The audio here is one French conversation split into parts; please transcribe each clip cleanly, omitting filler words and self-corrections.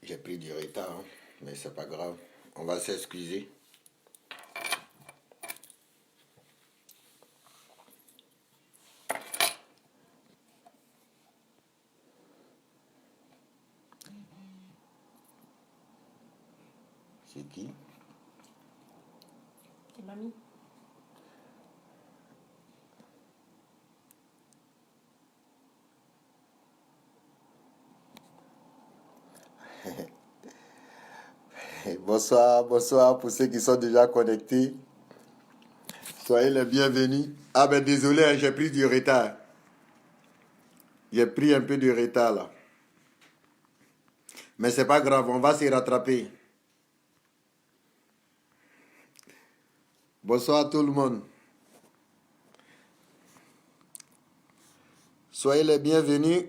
J'ai pris du retard, hein, mais c'est pas grave. On va s'excuser. C'est qui? C'est mamie. Bonsoir, bonsoir pour ceux qui sont déjà connectés. Soyez les bienvenus. Ah ben désolé, hein, j'ai pris du retard. J'ai pris un peu de retard là. Mais c'est pas grave, on va s'y rattraper. Bonsoir à tout le monde. Soyez les bienvenus.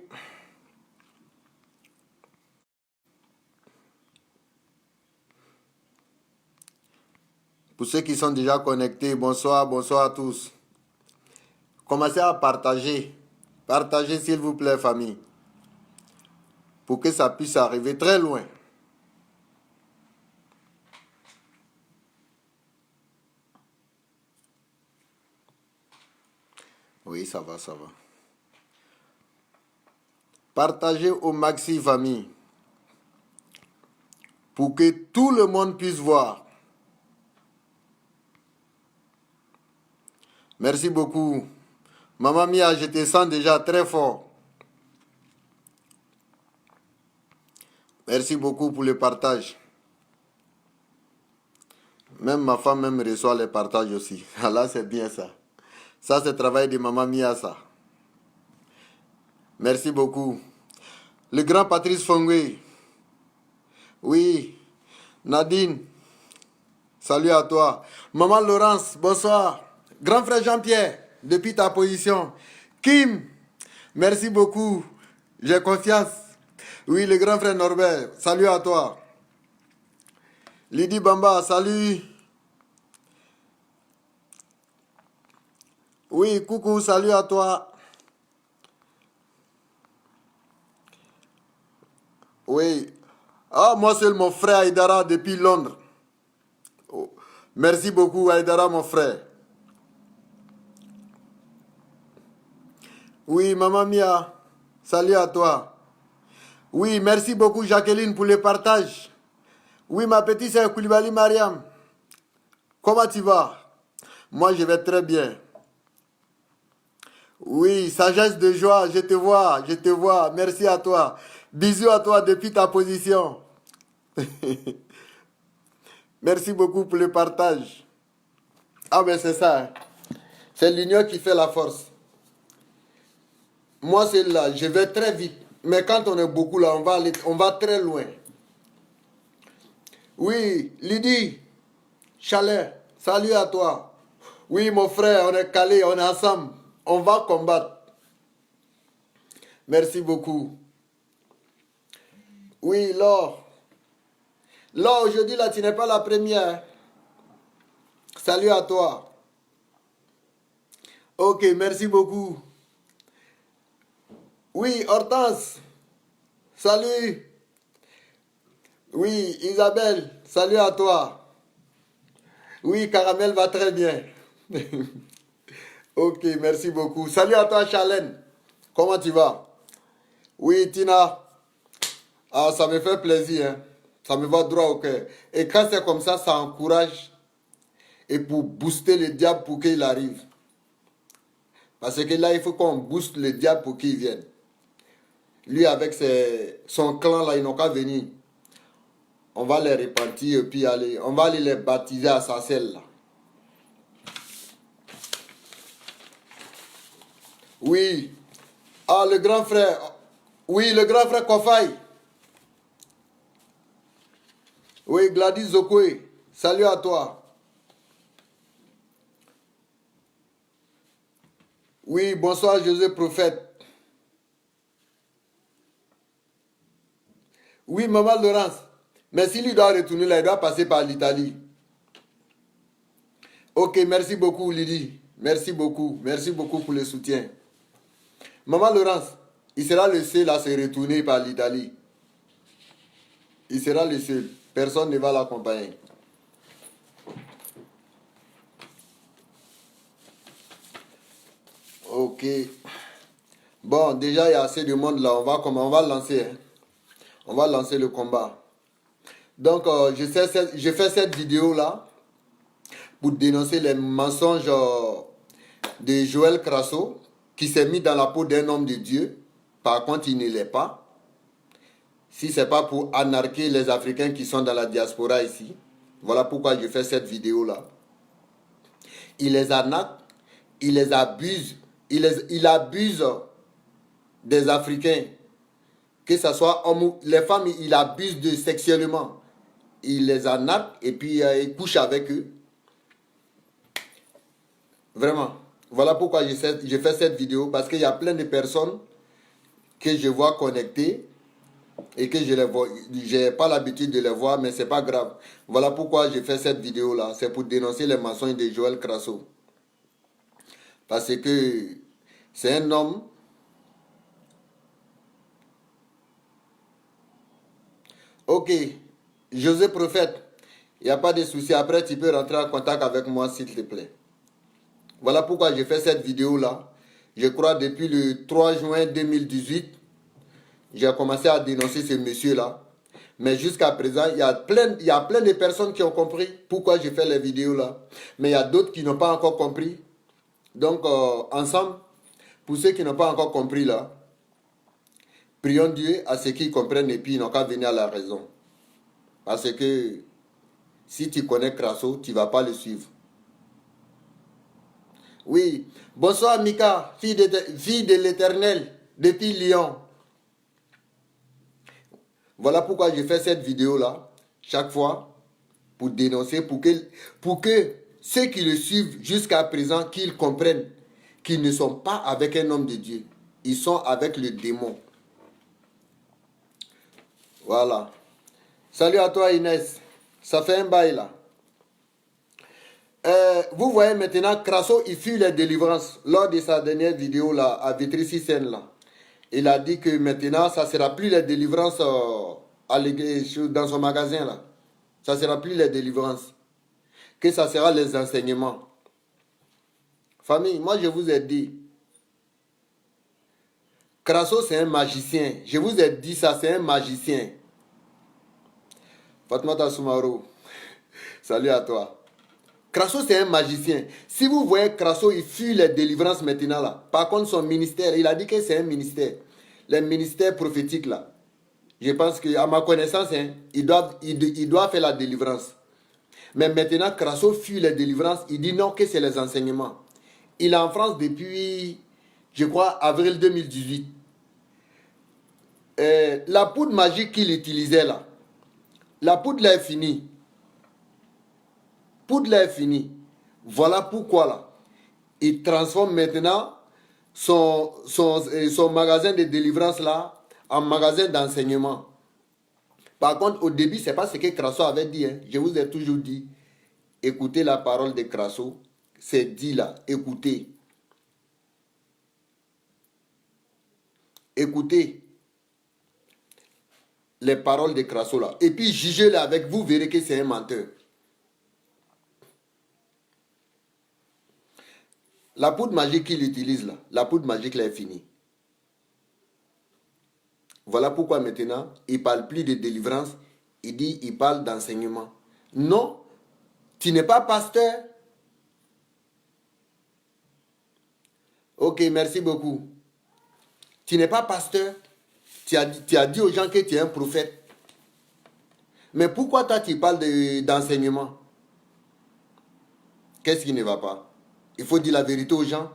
Pour ceux qui sont déjà connectés, bonsoir, bonsoir à tous. Commencez à partager. Partagez s'il vous plaît, famille. Pour que ça puisse arriver très loin. Oui, ça va, ça va. Partagez au maxi, famille. Pour que tout le monde puisse voir. Merci beaucoup. Maman Mia, je te sens déjà très fort. Merci beaucoup pour le partage. Même ma femme même reçoit les partages aussi. Ah là, c'est bien ça. Ça, c'est le travail de Maman Mia, ça. Merci beaucoup. Le grand Patrice Fongwe. Oui. Nadine. Salut à toi. Maman Laurence, bonsoir. Grand frère Jean-Pierre, depuis ta position. Kim, merci beaucoup. J'ai confiance. Oui, le grand frère Norbert, salut à toi. Lydie Bamba, salut. Oui, coucou, salut à toi. Oui. Ah, moi c'est mon frère Aïdara depuis Londres. Oh. Merci beaucoup Aïdara, mon frère. Oui, Maman Mia, salut à toi. Oui, merci beaucoup Jacqueline pour le partage. Oui, ma petite sœur Koulibaly Mariam, comment tu vas? Moi, je vais très bien. Oui, sagesse de joie, je te vois, je te vois. Merci à toi. Bisous à toi depuis ta position. Merci beaucoup pour le partage. Ah ben c'est ça, hein. C'est l'union qui fait la force. Moi, c'est là, je vais très vite. Mais quand on est beaucoup là, on va très loin. Oui, Lydie, Chalet, salut à toi. Oui, mon frère, on est calé, on est ensemble. On va combattre. Merci beaucoup. Oui, Laure. Laure, aujourd'hui, là, tu n'es pas la première. Salut à toi. Ok, merci beaucoup. Oui, Hortense. Salut. Oui, Isabelle. Salut à toi. Oui, Caramel va très bien. Ok, merci beaucoup. Salut à toi, Charlène. Comment tu vas? Oui, Tina. Ah, ça me fait plaisir, hein. Ça me va droit au cœur. Et quand c'est comme ça encourage. Et pour booster le diable pour qu'il arrive. Parce que là, il faut qu'on booste le diable pour qu'il vienne. Lui, avec son clan, là, ils n'ont qu'à venir. On va les répartir et puis aller, on va aller les baptiser à Sassel, là. Oui. Ah, le grand frère. Oui, le grand frère Kofaï. Oui, Gladys Zokwe. Salut à toi. Oui, bonsoir José Prophète. Oui, Maman Laurence. Mais s'il doit retourner là, il doit passer par l'Italie. Ok, merci beaucoup Lydie. Merci beaucoup. Merci beaucoup pour le soutien. Maman Laurence, il sera le seul à se retourner par l'Italie. Il sera le seul. Personne ne va l'accompagner. Ok. Bon, déjà, il y a assez de monde là. On va lancer. Hein. On va lancer le combat. Donc, je fais cette vidéo là pour dénoncer les mensonges de Joël Crasso qui s'est mis dans la peau d'un homme de Dieu. Par contre, il ne l'est pas. Si ce n'est pas pour anarquer les Africains qui sont dans la diaspora ici. Voilà pourquoi je fais cette vidéo là. Il les arnaque, il les abuse, il abuse des Africains. Que ce soit hommes ou les femmes, il abuse de sexuellement. Il les arnaque et puis il couche avec eux. Vraiment. Voilà pourquoi je fais cette vidéo. Parce qu'il y a plein de personnes que je vois connectées et que je les vois. Je n'ai pas l'habitude de les voir, mais ce n'est pas grave. Voilà pourquoi je fais cette vidéo là. C'est pour dénoncer les mensonges de Joël Crasso. Parce que c'est un homme. Ok, José Prophète, il n'y a pas de souci. Après, tu peux rentrer en contact avec moi, s'il te plaît. Voilà pourquoi j'ai fait cette vidéo-là. Je crois depuis le 3 juin 2018, j'ai commencé à dénoncer ce monsieur-là. Mais jusqu'à présent, il y a plein de personnes qui ont compris pourquoi j'ai fait les vidéos-là. Mais il y a d'autres qui n'ont pas encore compris. Donc, ensemble, pour ceux qui n'ont pas encore compris là, prions Dieu à ceux qui comprennent et puis ils n'ont qu'à venir à la raison. Parce que si tu connais Crasso, tu ne vas pas le suivre. Oui. Bonsoir Mika, fille de l'Éternel, depuis Lyon. Voilà pourquoi je fais cette vidéo-là, chaque fois, pour dénoncer, pour que ceux qui le suivent jusqu'à présent, qu'ils comprennent qu'ils ne sont pas avec un homme de Dieu. Ils sont avec le démon. Voilà. Salut à toi Inès. Ça fait un bail là. Vous voyez maintenant, Crasso, il fuit les délivrances. Lors de sa dernière vidéo là, à Vitry-sur-Seine là, il a dit que maintenant, ça ne sera plus les délivrances dans son magasin là. Ça ne sera plus les délivrances. Que ça sera les enseignements. Famille, moi je vous ai dit, Crasso c'est un magicien. Je vous ai dit ça, c'est un magicien. Fatmata Soumarou, salut à toi. Crasso, c'est un magicien. Si vous voyez Crasso, il fuit les délivrances maintenant là. Par contre, son ministère, il a dit que c'est un ministère. Les ministères prophétiques là. Je pense qu'à ma connaissance, hein, il doit faire la délivrance. Mais maintenant, Crasso fuit les délivrances. Il dit non, que c'est les enseignements. Il est en France depuis, je crois, avril 2018. La poudre magique qu'il utilisait là, la poudre là est finie. Poudre là est finie. Voilà pourquoi là, il transforme maintenant son magasin de délivrance là en magasin d'enseignement. Par contre, au début, ce n'est pas ce que Crasso avait dit. Hein. Je vous ai toujours dit, écoutez la parole de Crasso. C'est dit là, écoutez. Écoutez les paroles de Crasso là. Et puis jugez-les avec vous, verrez que c'est un menteur. La poudre magique qu'il utilise là, la poudre magique là est finie. Voilà pourquoi maintenant, il ne parle plus de délivrance, il parle d'enseignement. Non, tu n'es pas pasteur. Ok, merci beaucoup. Tu n'es pas pasteur. Tu as dit aux gens que tu es un prophète. Mais pourquoi toi tu parles d'enseignement? Qu'est-ce qui ne va pas? Il faut dire la vérité aux gens.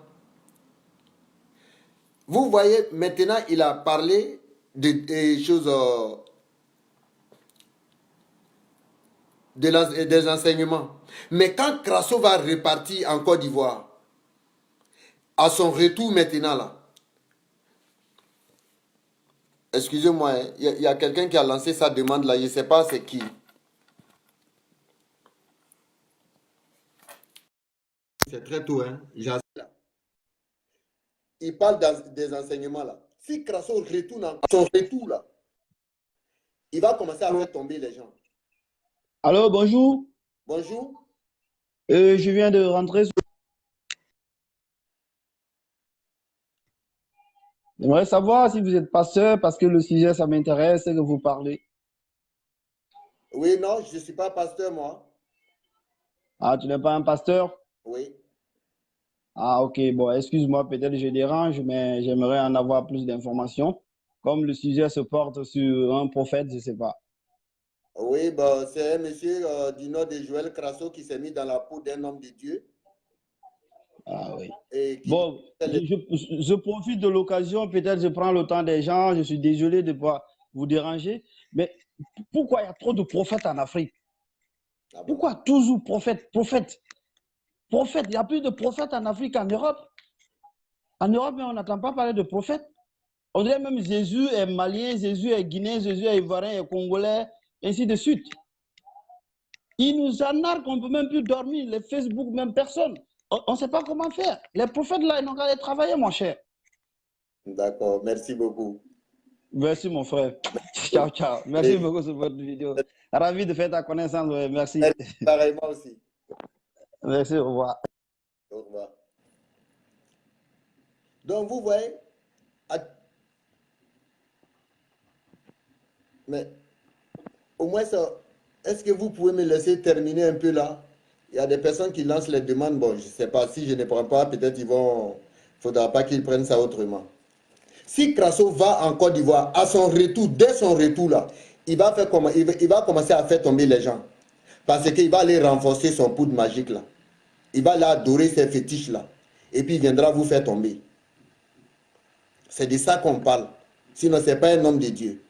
Vous voyez, maintenant, il a parlé des choses, des enseignements. Mais quand Crasso va repartir en Côte d'Ivoire, à son retour maintenant là, excusez-moi, il y a quelqu'un qui a lancé sa demande là, je ne sais pas c'est qui. C'est très tôt, hein. Il parle des enseignements là. Si Crasso retourne à son retour là, il va commencer à faire tomber les gens. Alors, bonjour. Bonjour. Je viens de rentrer. J'aimerais savoir si vous êtes pasteur parce que le sujet, ça m'intéresse et que vous parlez. Oui, non, je ne suis pas pasteur, moi. Ah, tu n'es pas un pasteur? Oui. Ah, ok. Bon, excuse-moi, peut-être je dérange, mais j'aimerais en avoir plus d'informations. Comme le sujet se porte sur un prophète, je ne sais pas. Oui, bah, c'est un monsieur du nom de Joël Crasso qui s'est mis dans la peau d'un homme de Dieu Ah, oui. et qui dit Bon, je profite de l'occasion, peut-être je prends le temps des gens, je suis désolé de ne pas vous déranger, mais pourquoi il y a trop de prophètes en Afrique? Ah bon. Pourquoi toujours prophète, prophète, prophète? Il n'y a plus de prophètes en Afrique, en Europe. En Europe, mais on n'entend pas parler de prophètes. On dirait même Jésus est malien, Jésus est guinéen, Jésus est ivoirien, est congolais, ainsi de suite. Ils nous anarquent, on ne peut même plus dormir. Les Facebook, même personne. On ne sait pas comment faire. Les prophètes, là, ils n'ont qu'à aller travailler, mon cher. D'accord, merci beaucoup. Merci, mon frère. Ciao, ciao. Merci beaucoup sur votre vidéo. Ravi de faire ta connaissance. Ouais. Merci. Pareillement aussi. Merci, au revoir. Au revoir. Donc, vous voyez, mais au moins, est-ce que vous pouvez me laisser terminer un peu là? Il y a des personnes qui lancent les demandes. Bon, je ne sais pas si je ne prends pas, peut-être ils vont. Il ne faudra pas qu'ils prennent ça autrement. Si Crasso va en Côte d'Ivoire, à son retour, dès son retour là, il va commencer à faire tomber les gens. Parce qu'il va aller renforcer son poudre magique là. Il va aller adorer ses fétiches là. Et puis il viendra vous faire tomber. C'est de ça qu'on parle. Sinon, ce n'est pas un homme de Dieu.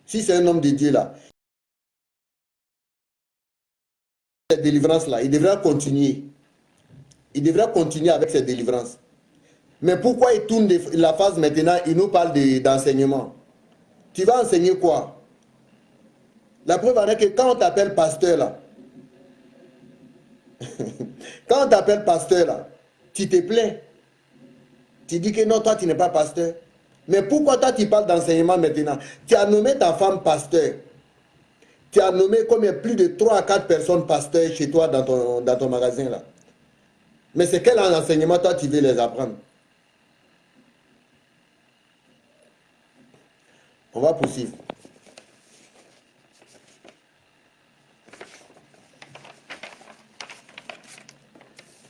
Si c'est un homme de Dieu là, cette délivrance là, il devra continuer. Il devra continuer avec cette délivrance. Mais pourquoi il tourne la phase maintenant, il nous parle d'enseignement? Tu vas enseigner quoi? La preuve en est que quand on t'appelle pasteur là, quand on t'appelle pasteur là, tu te plains. Tu dis que non, toi tu n'es pas pasteur. Mais pourquoi toi tu parles d'enseignement maintenant? Tu as nommé ta femme pasteur. Tu as nommé comme il y a plus de 3 à 4 personnes pasteurs chez toi dans ton magasin là. Mais c'est quel enseignement toi tu veux les apprendre? On va poursuivre.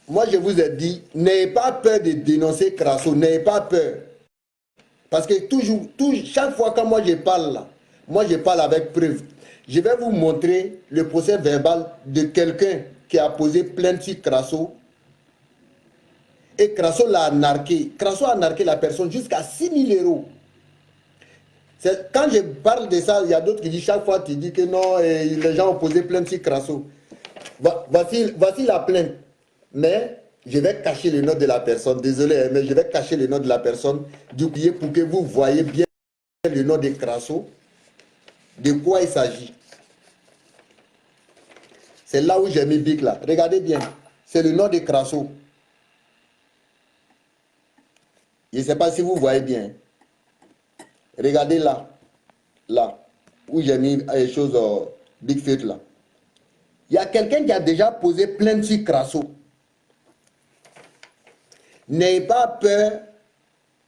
Moi, je vous ai dit, n'ayez pas peur de dénoncer Crasso, n'ayez pas peur. Parce que chaque fois que moi je parle là, moi je parle avec preuve. Je vais vous montrer le procès verbal de quelqu'un qui a posé plainte sur Crasso. Et Crasso l'a narqué. Crasso a narqué la personne jusqu'à 6 000 euros. Quand je parle de ça, il y a d'autres qui disent chaque fois, tu dis que non, les gens ont posé plainte sur Crasso. Voici la plainte. Mais je vais cacher le nom de la personne. Désolé, mais je vais cacher le nom de la personne. D'oublier pour que vous voyez bien le nom de Crasso. De quoi il s'agit. C'est là où j'ai mis Bic là. Regardez bien. C'est le nom de Crasso. Je ne sais pas si vous voyez bien. Regardez là. Là. Où j'ai mis les choses Big Fate là. Il y a quelqu'un qui a déjà posé plainte sur Crasso. N'ayez pas peur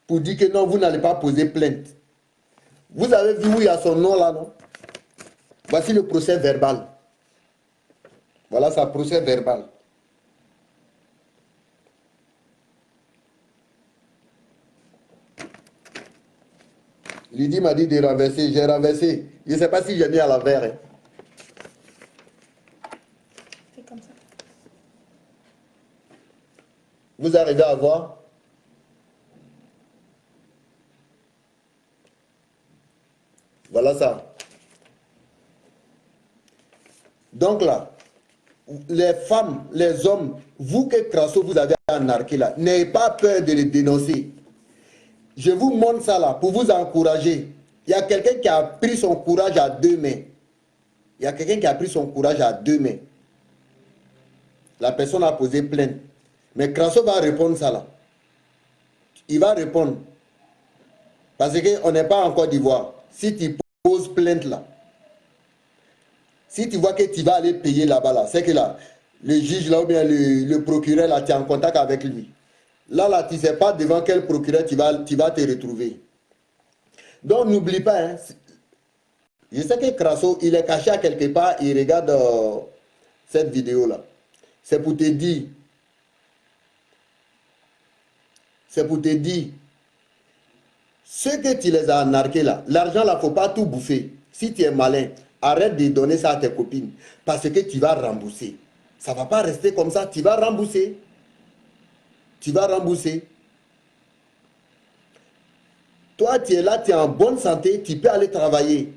pour dire que non, vous n'allez pas poser plainte. Vous avez vu où il y a son nom là, non? Voici le procès verbal. Voilà sa procès verbal. Lydie m'a dit de renverser. J'ai renversé. Je ne sais pas si j'ai mis à l'envers. Hein. C'est comme ça. Vous arrivez à voir? Voilà ça. Donc là, les femmes, les hommes, vous que Crasso vous avez narqué là, n'ayez pas peur de les dénoncer. Je vous montre ça là pour vous encourager. Il y a quelqu'un qui a pris son courage à 2 mains. Il y a quelqu'un qui a pris son courage à 2 mains. La personne a posé plainte. Mais Crasso va répondre ça là. Il va répondre. Parce qu'on n'est pas en Côte d'Ivoire. Si tu poses plainte, plainte là, si tu vois que tu vas aller payer là-bas, là, c'est que là, le juge là ou bien le procureur là, tu es en contact avec lui. Là, tu ne sais pas devant quel procureur tu vas te retrouver. Donc, n'oublie pas, hein, je sais que Crasso, il est caché à quelque part, il regarde cette vidéo-là. C'est pour te dire, ceux que tu les as narqués là, l'argent là, il ne faut pas tout bouffer. Si tu es malin, arrête de donner ça à tes copines, parce que tu vas rembourser. Ça ne va pas rester comme ça, tu vas rembourser. Tu vas rembourser. Toi, tu es là, tu es en bonne santé, tu peux aller travailler.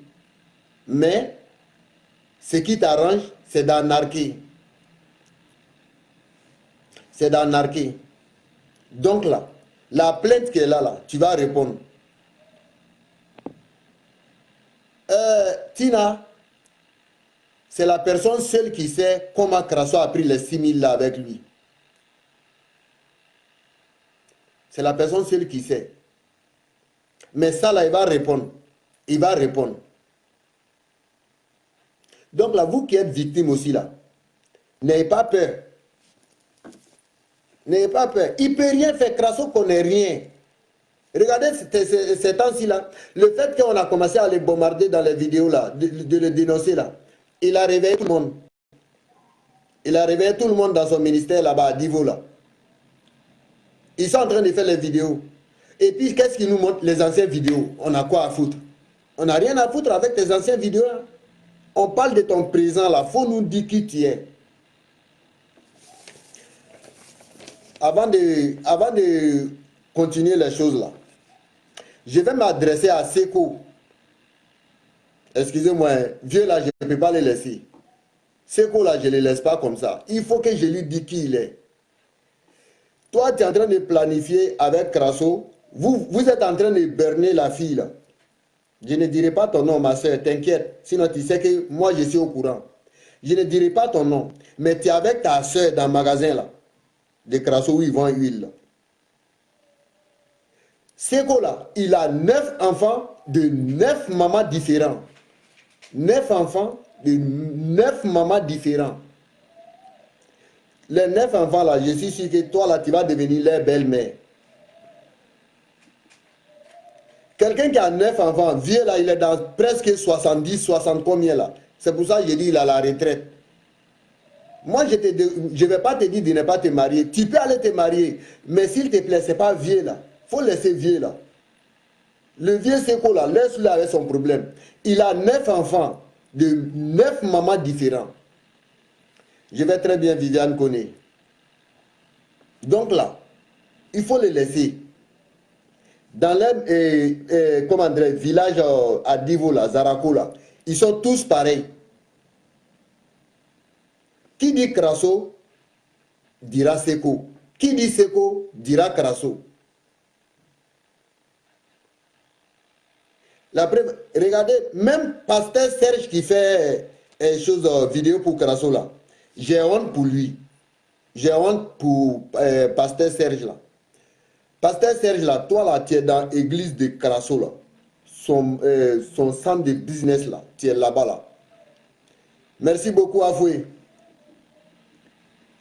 Mais, ce qui t'arrange, c'est d'en narquer. C'est d'en narquer. Donc là, la plainte qui est là, tu vas répondre. Tina, c'est la personne seule qui sait comment Crasso a pris les 6 000 là avec lui. C'est la personne seule qui sait. Mais ça là, il va répondre. Il va répondre. Donc là, vous qui êtes victime aussi là, n'ayez pas peur. N'ayez pas peur. Il ne peut rien faire. Crasso ne connaît rien. Regardez ces temps-ci là. Le fait qu'on a commencé à les bombarder dans les vidéos là, de le dénoncer là, il a réveillé tout le monde. Il a réveillé tout le monde dans son ministère là-bas à Divo là. Ils sont en train de faire les vidéos. Et puis, qu'est-ce qu'ils nous montrent? Les anciennes vidéos. On a quoi à foutre? On n'a rien à foutre avec tes anciennes vidéos. Hein? On parle de ton présent là. Il faut nous dire qui tu es. Avant de continuer les choses là, je vais m'adresser à Seko. Excusez-moi, vieux là, je ne peux pas les laisser. Seko là, je ne les laisse pas comme ça. Il faut que je lui dise qui il est. Toi, tu es en train de planifier avec Crasso. Vous êtes en train de berner la fille là. Je ne dirai pas ton nom, ma soeur, t'inquiète. Sinon, tu sais que moi, je suis au courant. Je ne dirai pas ton nom. Mais tu es avec ta soeur dans le magasin là. De Crasso où ils vendent l'huile là. Seko là, il a 9 enfants de 9 mamans différents. 9 enfants de 9 mamans différents. Les 9 enfants là, je suis sûr que toi là, tu vas devenir leur belle-mère. Quelqu'un qui a 9 enfants, vieux là, il est dans presque 70, 60 combien là. C'est pour ça que j'ai dit il a la retraite. Moi, je ne vais pas te dire de ne pas te marier. Tu peux aller te marier. Mais s'il te plaît, ce n'est pas vieux là. Il faut laisser vieux là. Le vieux Seko là, laisse-le avec son problème. Il a 9 enfants de 9 mamans différents. Je vais très bien, Viviane connaît. Donc là, il faut les laisser. Dans les villages à Divo là, Zarako là, ils sont tous pareils. Qui dit Crasso dira Seko. Qui dit Seko dira Crasso. La preuve, regardez, même Pasteur Serge qui fait vidéo pour Crasso là, j'ai honte pour lui. J'ai honte pour Pasteur Serge là. Pasteur Serge là, toi là, tu es dans l'église de Crasso là. Son centre de business là, tu es là-bas là. Merci beaucoup Afoué.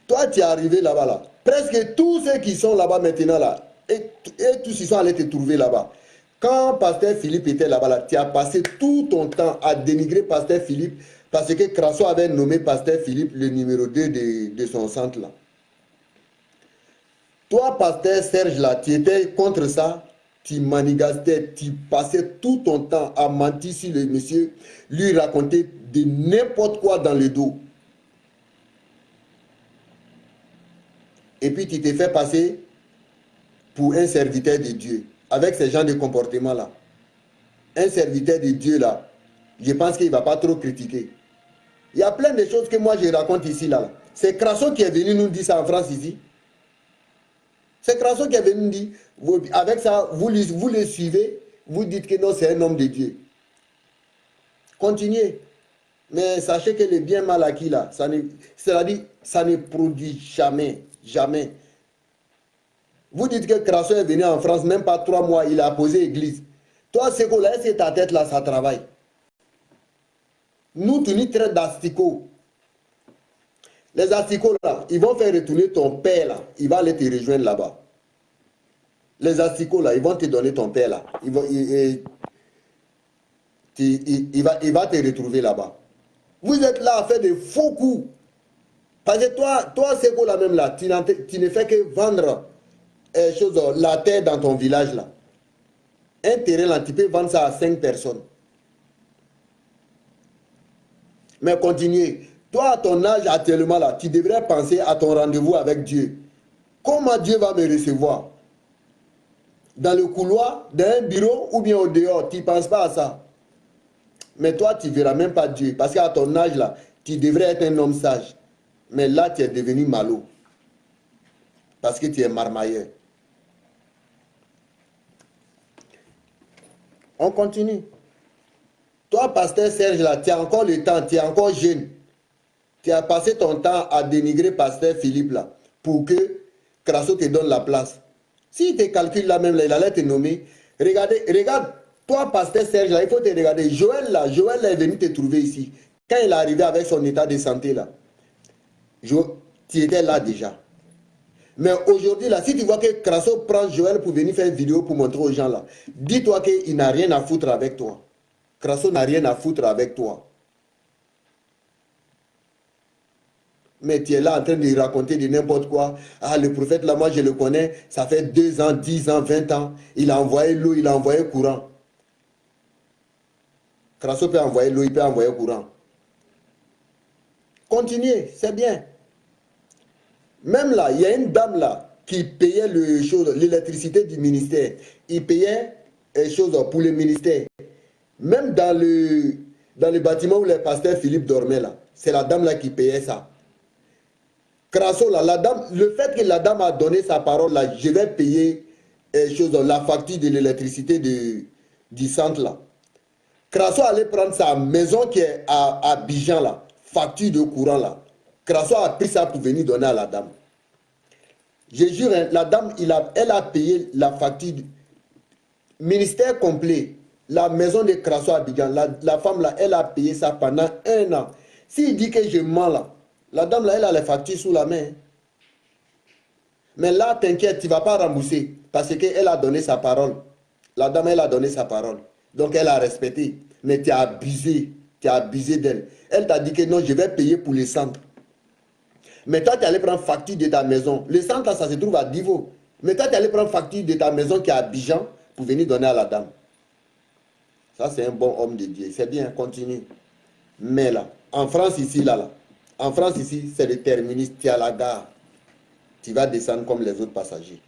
Toi, tu es arrivé là-bas, là. Presque tous ceux qui sont là-bas maintenant, là, et tous ils sont allés te trouver là-bas. Quand Pasteur Philippe était là-bas, là, tu as passé tout ton temps à dénigrer Pasteur Philippe parce que Crasso avait nommé Pasteur Philippe le numéro 2 de son centre, là. Toi, Pasteur Serge, là, tu étais contre ça, tu manigastais, tu passais tout ton temps à mentir sur le monsieur, lui raconter de n'importe quoi dans le dos. Et puis tu t'es fait passer pour un serviteur de Dieu, avec ce genre de comportement-là. Un serviteur de Dieu, là, je pense qu'il ne va pas trop critiquer. Il y a plein de choses que moi je raconte ici, là. C'est Crasso qui est venu nous dire ça en France, ici. C'est Crasso qui est venu nous dire, avec ça, vous le suivez, vous dites que non, c'est un homme de Dieu. Continuez. Mais sachez que le bien mal acquis, là, c'est-à-dire, ça ne produit jamais. Jamais. Vous dites que Crasso est venu en France, même pas 3 mois, il a posé église. Toi, Seko, là, est-ce que ta tête là, ça travaille? Nous, tu nous traites d'asticots. Les asticots, là, ils vont faire retourner ton père, là. Il va aller te rejoindre là-bas. Les asticots, là, ils vont te donner ton père, là. Il va te retrouver là-bas. Vous êtes là à faire des faux coups. Parce que toi c'est quoi là même là, tu ne fais que vendre la terre dans ton village là. Un terrain là, tu peux vendre ça à 5 personnes. Mais continuez. Toi, à ton âge actuellement là, tu devrais penser à ton rendez-vous avec Dieu. Comment Dieu va me recevoir? Dans le couloir, dans un bureau ou bien au dehors, tu ne penses pas à ça. Mais toi, tu ne verras même pas Dieu. Parce qu'à ton âge là, tu devrais être un homme sage. Mais là, tu es devenu malo. Parce que tu es marmailleur. On continue. Toi, pasteur Serge, là, tu as encore le temps, tu es encore jeune. Tu as passé ton temps à dénigrer pasteur Philippe, là, pour que Crasso te donne la place. Si tu calcules là même, là, il allait te nommer. Regarde, toi, pasteur Serge, là, il faut te regarder. Joël, là, est venu te trouver ici. Quand il est arrivé avec son état de santé, là, tu étais là déjà. Mais aujourd'hui, là, si tu vois que Crasso prend Joël pour venir faire une vidéo pour montrer aux gens, là, dis-toi qu'il n'a rien à foutre avec toi. Crasso n'a rien à foutre avec toi. Mais tu es là en train de raconter de n'importe quoi. Ah, le prophète là, moi je le connais, ça fait 2 ans, 10 ans, 20 ans. Il a envoyé l'eau, il a envoyé courant. Crasso peut envoyer l'eau, il peut envoyer courant. Continuez, c'est bien. Même là, il y a une dame là qui payait l'électricité du ministère. Il payait les choses pour le ministère. Même dans le bâtiment où le pasteur Philippe dormait là, c'est la dame là qui payait ça. Crasso là, la dame, le fait que la dame a donné sa parole là, je vais payer la facture de l'électricité du centre là. Crasso allait prendre sa maison qui est à Abidjan là, facture de courant là. Crasso a pris ça pour venir donner à la dame. Je jure, hein, la dame, elle a payé la facture du ministère complet. La maison de Crasso à Abidjan, la femme là, elle a payé ça pendant 1 an. S'il dit que je mens là, la dame là, elle a les factures sous la main. Mais là, t'inquiète, tu ne vas pas rembourser parce qu'elle a donné sa parole. La dame, elle a donné sa parole. Donc, elle a respecté. Mais tu as abusé d'elle. Elle t'a dit que non, je vais payer pour les centres. Mais toi, tu es allé prendre facture de ta maison. Le centre, là, ça se trouve à Divo. Mais toi, tu es allé prendre facture de ta maison qui est à Abidjan pour venir donner à la dame. Ça, c'est un bon homme de Dieu. C'est bien, continue. Mais là, en France, ici, en France, ici, c'est le terminus. Tu es à la gare. Tu vas descendre comme les autres passagers.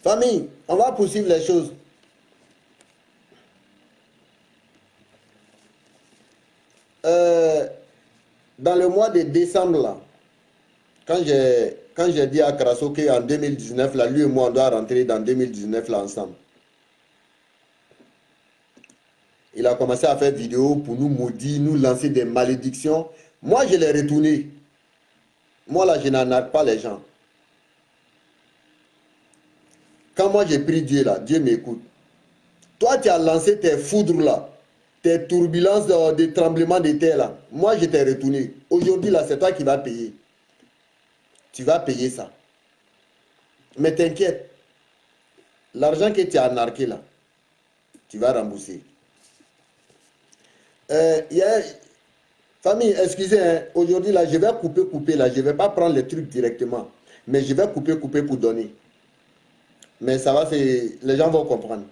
Famille, on va poursuivre les choses. Dans le mois de décembre, là, quand j'ai dit à Crasso qu'en 2019, là, lui et moi, on doit rentrer dans 2019 là, ensemble. Il a commencé à faire vidéo pour nous maudire, nous lancer des malédictions. Moi, je l'ai retourné. Moi, là, je n'en arrête pas les gens. Quand moi, j'ai pris Dieu, là, Dieu m'écoute. Toi, tu as lancé tes foudres, là, tes turbulences, des tremblements de terre, là. Moi, je t'ai retourné. Aujourd'hui, là, c'est toi qui vas payer. Tu vas payer ça. Mais t'inquiète. L'argent que tu as narqué, là, tu vas rembourser. Famille, excusez, hein, aujourd'hui, là, je vais couper, là. Je ne vais pas prendre les trucs directement. Mais je vais couper pour donner. Mais ça va, les gens vont comprendre.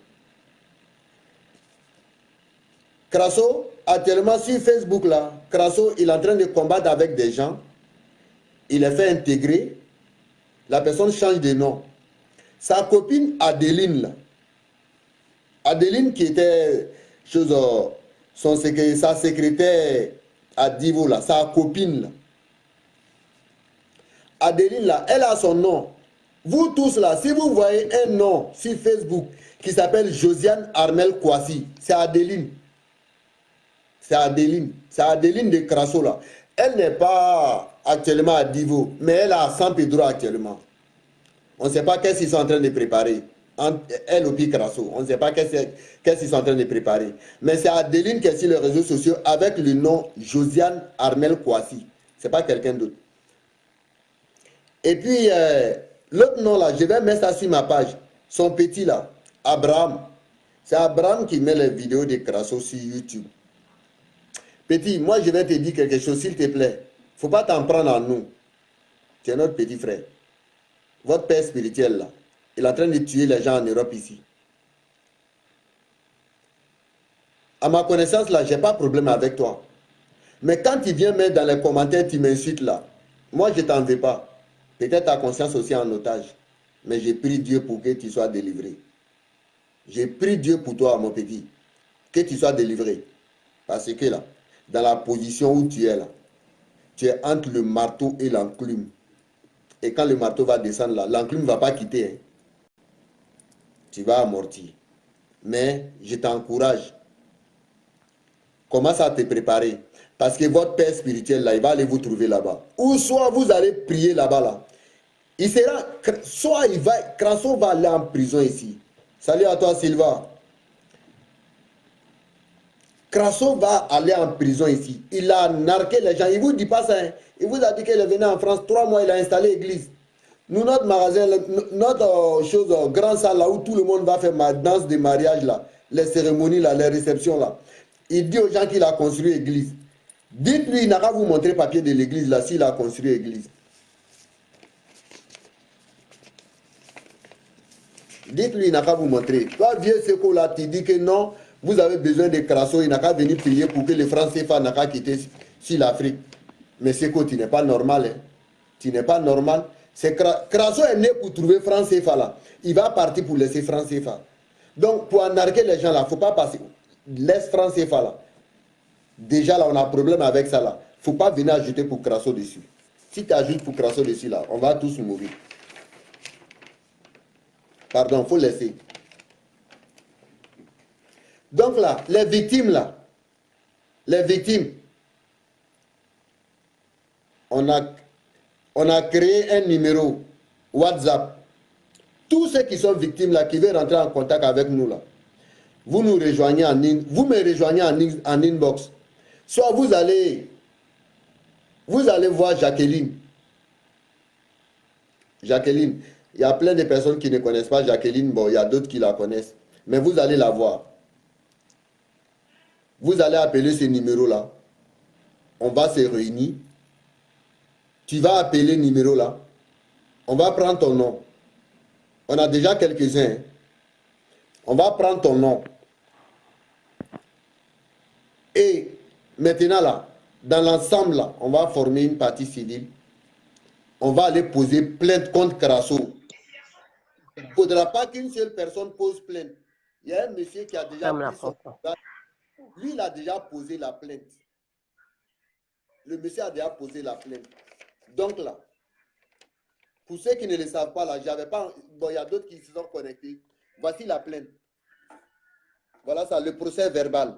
Crasso, actuellement sur Facebook, là, Crasso, il est en train de combattre avec des gens. Il est fait intégrer. La personne change de nom. Sa copine Adeline, là. Adeline qui était sa secrétaire à Divo, là, sa copine, là. Adeline, là, elle a son nom. Vous tous, là, si vous voyez un nom sur Facebook qui s'appelle Josiane Armel Kouassi, c'est Adeline. C'est Adeline. C'est Adeline de Crasso, là. Elle n'est pas actuellement à Divo, mais elle est à San Pedro actuellement. On ne sait pas qu'est-ce qu'ils sont en train de préparer elle au Crasso. On ne sait pas qu'est-ce qu'ils sont en train de préparer. Mais c'est Adeline qui est sur les réseaux sociaux avec le nom Josiane Armel Kouassi. Ce n'est pas quelqu'un d'autre. Et puis, l'autre nom là, je vais mettre ça sur ma page. Son petit là, Abraham. C'est Abraham qui met les vidéos de Crasso sur YouTube. Petit, moi je vais te dire quelque chose, s'il te plaît. Faut pas t'en prendre à nous. C'est notre petit frère. Votre père spirituel là, il est en train de tuer les gens en Europe ici. À ma connaissance là, j'ai pas de problème avec toi. Mais quand tu viens mettre dans les commentaires, tu m'insultes là. Moi je t'en veux pas. Peut-être ta conscience aussi en otage. Mais j'ai pris Dieu pour que tu sois délivré. J'ai pris Dieu pour toi, mon petit. Que tu sois délivré. Parce que là, dans la position où tu es là, tu es entre le marteau et l'enclume. Et quand le marteau va descendre là, l'enclume ne va pas quitter. Hein. Tu vas amortir. Mais je t'encourage. Commence à te préparer. Parce que votre père spirituel là, il va aller vous trouver là-bas. Ou soit vous allez prier là-bas là. Il sera, soit Crasso va aller en prison ici. Salut à toi Sylvain. Crasso va aller en prison ici. Il a narqué les gens. Il ne vous dit pas ça. Hein. Il vous a dit qu'il est venu en France. 3 mois, il a installé l'église. Nous, notre magasin, notre chose, grand salle là où tout le monde va faire ma danse de mariage là, les cérémonies là, les réceptions là. Il dit aux gens qu'il a construit l'église. Dites-lui, il n'a qu'à vous montrer le papier de l'église là, s'il a construit l'église. Dites-lui, il n'a qu'à vous montrer. Toi, vieux Seko là, tu dis que non, vous avez besoin de Crasso, il n'a qu'à venir prier pour que les Français CFA n'a qu'à quitter sur l'Afrique. Mais Seko, tu n'es pas normal. Hein. Tu n'es pas normal. Crasso est né pour trouver France CFA là. Il va partir pour laisser France CFA. Donc, pour narguer les gens là, il ne faut pas passer. Laisse France CFA là. Déjà là, on a un problème avec ça là. Il ne faut pas venir ajouter pour Crasso dessus. Si tu ajoutes pour Crasso dessus là, on va tous mourir. Pardon, il faut laisser. Donc là, les victimes là, on a créé un numéro WhatsApp. Tous ceux qui sont victimes là, qui veulent rentrer en contact avec nous là, vous nous rejoignez vous me rejoignez en inbox. Soit vous allez voir Jacqueline. Jacqueline, il y a plein de personnes qui ne connaissent pas Jacqueline, bon, il y a d'autres qui la connaissent. Mais vous allez la voir. Vous allez appeler ce numéro-là. On va se réunir. Tu vas appeler le numéro-là. On va prendre ton nom. On a déjà quelques-uns. On va prendre ton nom. Et maintenant, là, dans l'ensemble, là, on va former une partie civile. On va aller poser plainte contre Crasso. Il ne faudra pas qu'une seule personne pose plainte. Il y a un monsieur qui a déjà pris son... Lui, il a déjà posé la plainte. Le monsieur a déjà posé la plainte. Donc là, pour ceux qui ne le savent pas, là, j'avais pas... Bon, il y a d'autres qui se sont connectés. Voici la plainte. Voilà ça, le procès verbal.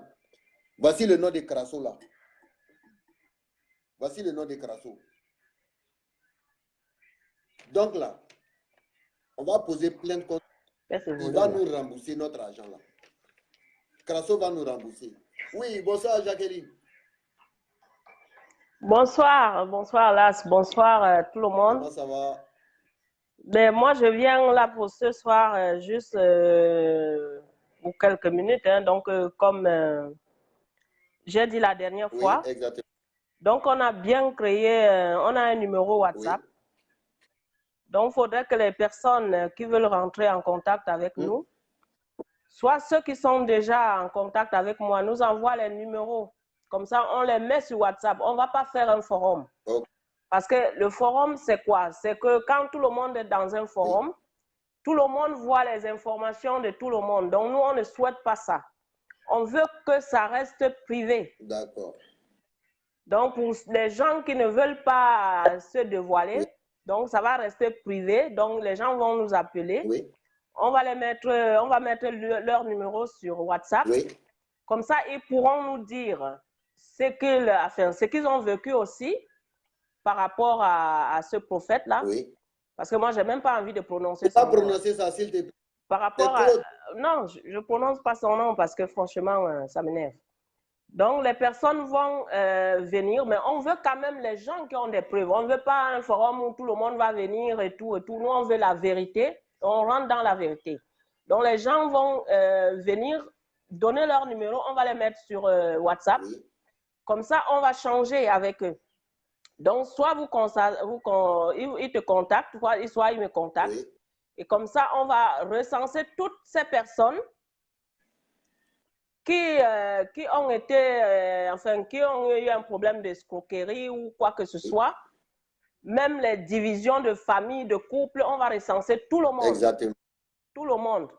Voici le nom de Crasso là. Voici le nom de Crasso. Donc là, on va poser plainte contre... Il va nous rembourser notre argent là. Crasso va nous rembourser. Oui, bonsoir Jacqueline. Bonsoir, bonsoir Las, bonsoir tout le monde. Comment ça va? Ben, moi, je viens là pour ce soir juste pour quelques minutes. Hein, donc, comme j'ai dit la dernière fois, exactement. Donc on a bien créé, on a un numéro WhatsApp. Oui. Donc, il faudrait que les personnes qui veulent rentrer en contact avec nous, soit ceux qui sont déjà en contact avec moi, nous envoient les numéros. Comme ça, on les met sur WhatsApp. On ne va pas faire un forum. Okay. Parce que le forum, c'est quoi? C'est que quand tout le monde est dans un forum, tout le monde voit les informations de tout le monde. Donc, nous, on ne souhaite pas ça. On veut que ça reste privé. D'accord. Donc, pour les gens qui ne veulent pas se dévoiler, donc ça va rester privé. Donc, les gens vont nous appeler. Oui. On va mettre leur numéro sur WhatsApp. Oui. Comme ça, ils pourront nous dire ce qu'ils ont vécu aussi par rapport à ce prophète-là. Oui. Parce que moi, je n'ai même pas envie de prononcer ça. Pas prononcer ça, s'il te plaît. par rapport à... Non, je ne prononce pas son nom parce que franchement, ça m'énerve. Donc, les personnes vont venir, mais on veut quand même les gens qui ont des preuves. On ne veut pas un forum où tout le monde va venir et tout et tout. Nous, on veut la vérité. On rentre dans la vérité. Donc, les gens vont venir donner leur numéro. On va les mettre sur WhatsApp. Oui. Comme ça, on va changer avec eux. Donc, soit ils te contactent, soit ils me contactent. Oui. Et comme ça, on va recenser toutes ces personnes qui ont été, qui ont eu un problème d'escroquerie ou quoi que ce soit, même les divisions de famille, de couple, on va recenser tout le monde. Exactement. Tout le monde.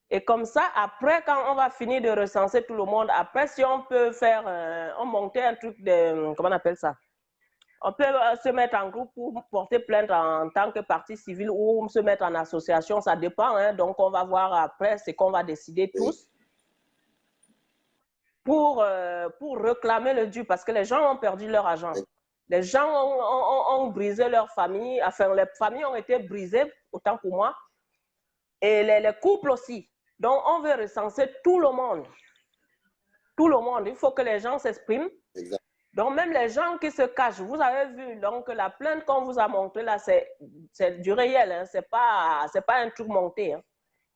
Et comme ça, après, quand on va finir de recenser tout le monde, après, si on peut faire, on monter un truc de, comment on appelle ça? On peut se mettre en groupe pour porter plainte en tant que partie civile ou se mettre en association, ça dépend. Hein? Donc, on va voir après ce qu'on va décider tous. Pour réclamer le dû, parce que les gens ont perdu leur argent. Les gens ont brisé leur famille, enfin, les familles ont été brisées, autant pour moi, et les couples aussi. Donc, on veut recenser tout le monde. Tout le monde. Il faut que les gens s'expriment. Donc, même les gens qui se cachent, vous avez vu, donc, la plainte qu'on vous a montrée là, c'est du réel, hein, c'est pas un truc monté. Hein.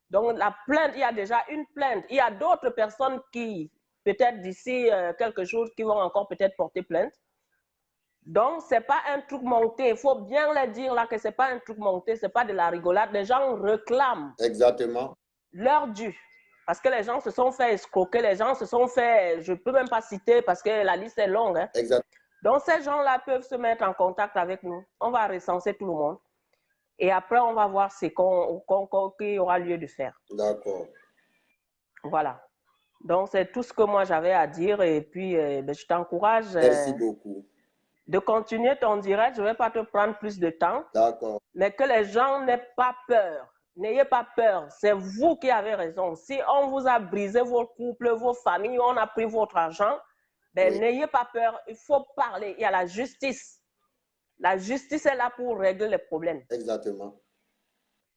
Donc, la plainte, il y a déjà une plainte. Il y a d'autres personnes qui, peut-être d'ici quelques jours, qui vont encore peut-être porter plainte. Donc, ce n'est pas un truc monté. Il faut bien le dire là que ce n'est pas un truc monté, ce n'est pas de la rigolade. Les gens réclament leur dû. Parce que les gens se sont fait escroquer, les gens se sont fait, je ne peux même pas citer parce que la liste est longue. Hein. Donc, ces gens-là peuvent se mettre en contact avec nous. On va recenser tout le monde. Et après, on va voir ce qu'il aura lieu de faire. D'accord. Voilà. Donc, c'est tout ce que moi j'avais à dire. Et puis, je t'encourage. Merci beaucoup. De continuer ton direct. Je ne vais pas te prendre plus de temps. D'accord. Mais que les gens n'aient pas peur. N'ayez pas peur. C'est vous qui avez raison. Si on vous a brisé vos couples, vos familles, on a pris votre argent, ben, n'ayez pas peur. Il faut parler. Il y a la justice. La justice est là pour régler les problèmes. Exactement.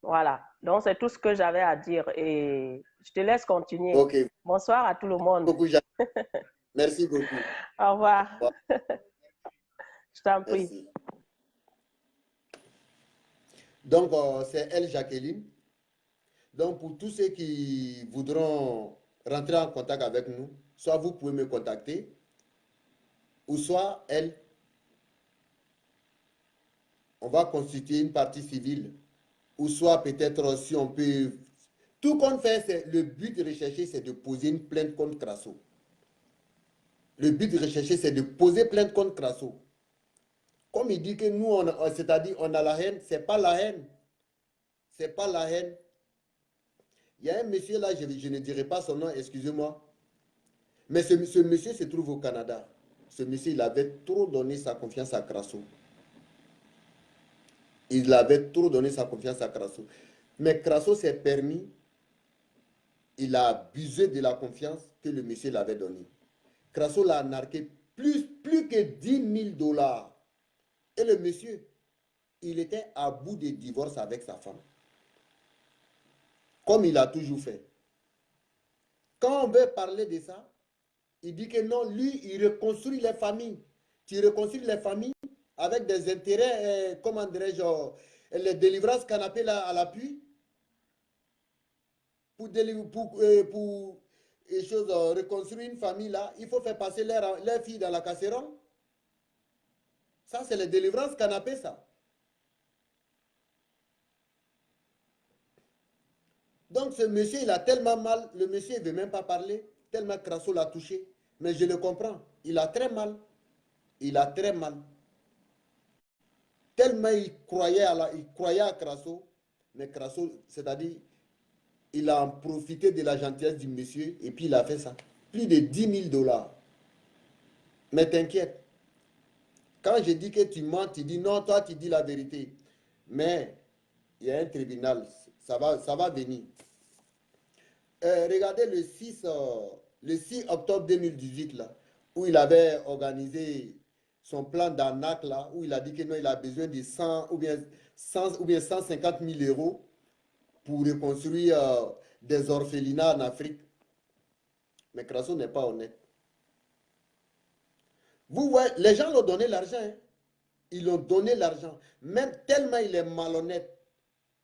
Voilà. Donc, c'est tout ce que j'avais à dire. Et je te laisse continuer. Ok. Bonsoir à tout le monde. Beaucoup, merci beaucoup. Au revoir. Au revoir. Je t'en prie. Merci. Donc, c'est elle, Jacqueline. Donc, pour tous ceux qui voudront rentrer en contact avec nous, soit vous pouvez me contacter, ou soit elle. On va constituer une partie civile, ou soit peut-être si on peut... Tout qu'on fait, c'est le but de rechercher, c'est de poser une plainte contre Crasso. Le but de rechercher, c'est de poser plainte contre Crasso. Comme il dit que nous, c'est-à-dire on a la haine, c'est pas la haine. C'est pas la haine. Il y a un monsieur là, je ne dirai pas son nom, excusez-moi. Mais ce monsieur se trouve au Canada. Ce monsieur, il avait trop donné sa confiance à Crasso. Il avait trop donné sa confiance à Crasso. Mais Crasso s'est permis, il a abusé de la confiance que le monsieur l'avait donnée. Crasso l'a narqué plus que 10 000 $. Et le monsieur, il était à bout de divorce avec sa femme. Comme il a toujours fait. Quand on veut parler de ça, il dit que non, lui, il reconstruit les familles. Tu reconstruis les familles avec des intérêts, comment dirais-je, les délivrances canapé à l'appui. Pour reconstruire une famille là, il faut faire passer leurs filles dans la casserole. Ça, c'est les délivrances canapé, ça. Donc, ce monsieur, il a tellement mal, le monsieur ne veut même pas parler, tellement Crasso l'a touché. Mais je le comprends, il a très mal. Il a très mal. Tellement il croyait à Crasso, mais Crasso, c'est-à-dire, il a profité de la gentillesse du monsieur et puis il a fait ça. Plus de 10 000 $. Mais t'inquiète. Quand je dis que tu mens, tu dis non, toi tu dis la vérité. Mais il y a un tribunal, ça va venir. Regardez le 6 octobre 2018, là, où il avait organisé son plan d'arnaque, là, où il a dit que non, il a besoin de 100 ou bien 150 000 € pour reconstruire des orphelinats en Afrique. Mais Crasso n'est pas honnête. Vous voyez, les gens l'ont donné l'argent. Hein. Ils l'ont donné l'argent. Même tellement il est malhonnête.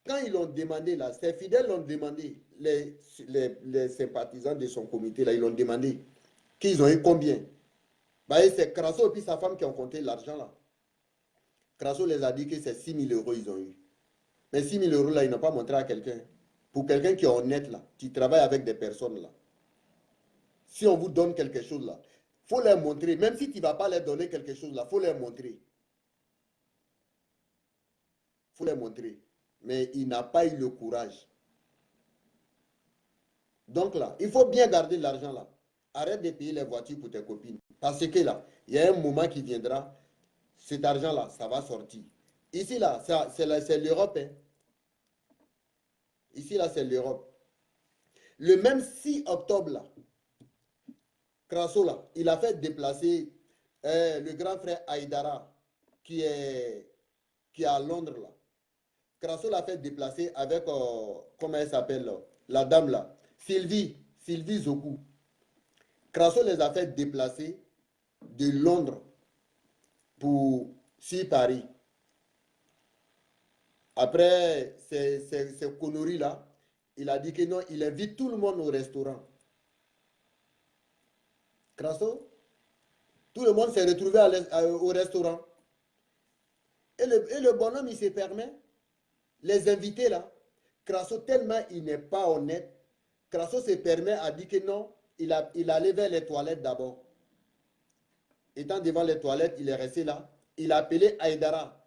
Quand ils l'ont demandé, là, ses fidèles l'ont demandé, les sympathisants de son comité, là, ils l'ont demandé qu'ils ont eu combien. Bah, c'est Crasso et puis sa femme qui ont compté l'argent, là. Crasso les a dit que c'est 6 000 € ils ont eu. Mais 6 000 € là, ils n'ont pas montré à quelqu'un. Pour quelqu'un qui est honnête, là, qui travaille avec des personnes, là. Si on vous donne quelque chose, là, il faut leur montrer. Même si tu ne vas pas leur donner quelque chose, là, il faut leur montrer. Il faut leur montrer. Mais il n'a pas eu le courage. Donc là, il faut bien garder l'argent là. Arrête de payer les voitures pour tes copines. Parce que là, il y a un moment qui viendra, cet argent-là, ça va sortir. Ici, là, c'est l'Europe. Hein. Ici, là, c'est l'Europe. Le même 6 octobre, là, Crasso, là, il a fait déplacer le grand frère Aïdara, qui est à Londres, là. Crasso l'a fait déplacer avec, comment elle s'appelle, la dame, là, Sylvie Zoku. Crasso les a fait déplacer de Londres sur Paris. Après ces conneries-là, il a dit que non, il invite tout le monde au restaurant. Crasso, tout le monde s'est retrouvé au restaurant. Et le bonhomme, il se permet, les invités là, Crasso, tellement il n'est pas honnête, Crasso se permet à dire que non, il allait vers les toilettes d'abord. Étant devant les toilettes, il est resté là. Il a appelé Aïdara.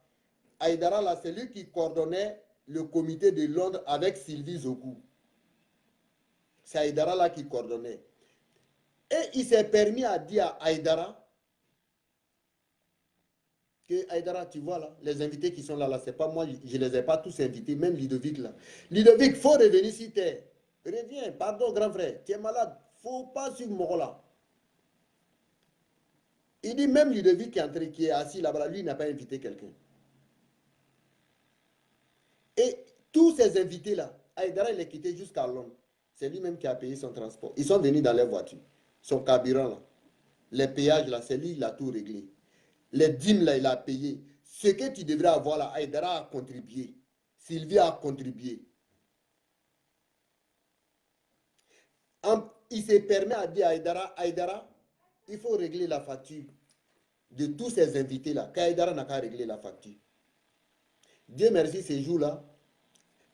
Aïdara, là, c'est lui qui coordonnait le comité de Londres avec Sylvie Zoku. C'est Aïdara là qui coordonnait. Et il s'est permis à dire à Aïdara que Aïdara, tu vois là, les invités qui sont là, c'est pas moi, je ne les ai pas tous invités, même Ludovic là. Ludovic, il faut revenir si tu es. Reviens, pardon grand frère, tu es malade, il ne faut pas suivre mon rôle là. Il dit même Ludovic qui est assis là-bas, lui, il n'a pas invité quelqu'un. Et tous ces invités-là, Aïdara, il est quitté jusqu'à Londres. C'est lui-même qui a payé son transport. Ils sont venus dans leur voiture. Son carburant, là. Les péages, là, c'est lui, il a tout réglé. Les dîmes, là, il a payé. Ce que tu devrais avoir, là, Aïdara a contribué. Sylvie a contribué. Il se permet à dire à Aïdara, il faut régler la facture de tous ces invités-là. Qu'Aïdara n'a qu'à régler la facture. Dieu merci, ces jours-là,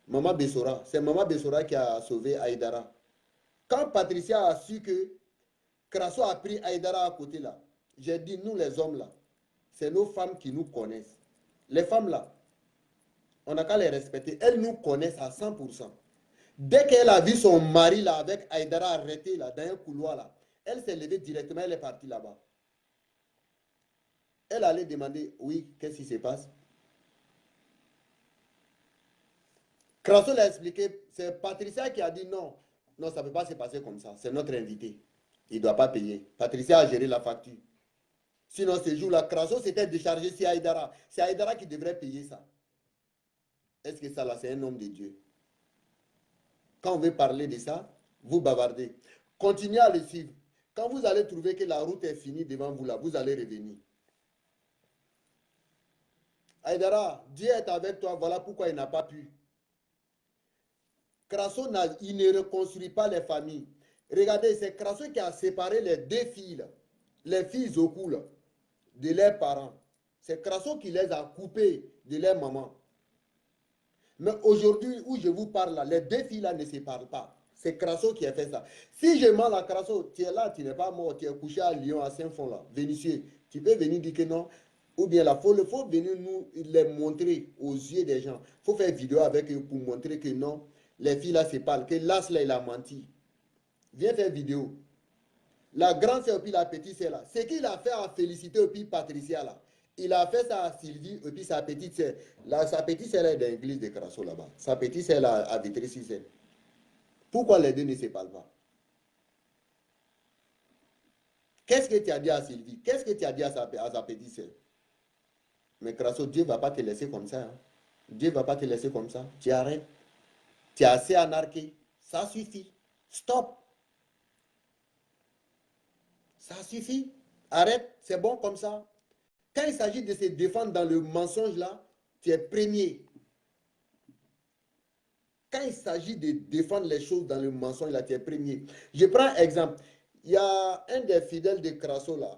Maman Bessora, c'est Maman Bessora qui a sauvé Aïdara. Quand Patricia a su que Crasso a pris Aïdara à côté là, j'ai dit, nous les hommes là, c'est nos femmes qui nous connaissent. Les femmes là, on n'a qu'à les respecter. Elles nous connaissent à 100%. Dès qu'elle a vu son mari là, avec Aïdara arrêté là, dans un couloir là, elle s'est levée directement, elle est partie là-bas. Elle allait demander, oui, qu'est-ce qui se passe? Crasso l'a expliqué, c'est Patricia qui a dit non, non, ça ne peut pas se passer comme ça, c'est notre invité, il ne doit pas payer. Patricia a géré la facture. Sinon, ce jour-là, Crasso s'était déchargé sur Aïdara. C'est Aïdara qui devrait payer ça. Est-ce que ça, là, c'est un homme de Dieu? Quand on veut parler de ça, vous bavardez. Continuez à le suivre. Quand vous allez trouver que la route est finie devant vous, là, vous allez revenir. Aïdara, Dieu est avec toi, voilà pourquoi il n'a pas pu. Crasso, il ne reconstruit pas les familles. Regardez, c'est Crasso qui a séparé les deux filles, là, les filles Zoku, là, de leurs parents. C'est Crasso qui les a coupées de leur maman. Mais aujourd'hui, où je vous parle, là, les deux filles là ne se parlent pas. C'est Crasso qui a fait ça. Si je mens à Crasso, tu es là, tu n'es pas mort, tu es couché à Lyon, à Saint-Fond, là, Vénitieux. Tu peux venir dire que non. Ou bien là, il faut venir nous les montrer aux yeux des gens. Il faut faire vidéo avec eux pour montrer que non. Les filles là se parlent, que l'as là il a menti. Viens faire vidéo. La grande sœur et puis la petite sœur là. Ce qu'il a fait à Félicité et puis Patricia là. Il a fait ça à Sylvie et puis sa petite sœur. Sa petite sœur est dans l'église de Crasso là-bas. Sa petite sœur là a Vitry-sur-Seine. Pourquoi les deux ne se parlent pas? Qu'est-ce que tu as dit à Sylvie? Qu'est-ce que tu as dit à sa petite sœur? Mais Crasso, Dieu ne va pas te laisser comme ça. Hein. Dieu ne va pas te laisser comme ça. Tu arrêtes. Tu es assez anarqué. Ça suffit. Stop. Ça suffit. Arrête. C'est bon comme ça. Quand il s'agit de se défendre dans le mensonge là, tu es premier. Quand il s'agit de défendre les choses dans le mensonge là, tu es premier. Je prends un exemple. Il y a un des fidèles de Crasso là.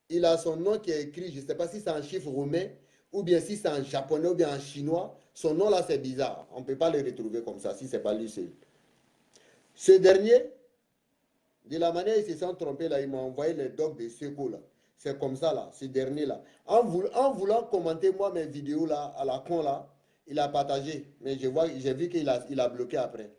Il a son nom qui est écrit, je ne sais pas si c'est en chiffre romain, ou bien si c'est en japonais, ou bien en chinois. Son nom là, c'est bizarre. On ne peut pas le retrouver comme ça, si ce n'est pas lui seul. Ce dernier, de la manière ils se sont trompés là, il m'a envoyé les docs de Seco là. C'est comme ça là, ce dernier là. En voulant commenter moi mes vidéos là, à la con là, il a partagé. Mais j'ai vu qu'il a bloqué après.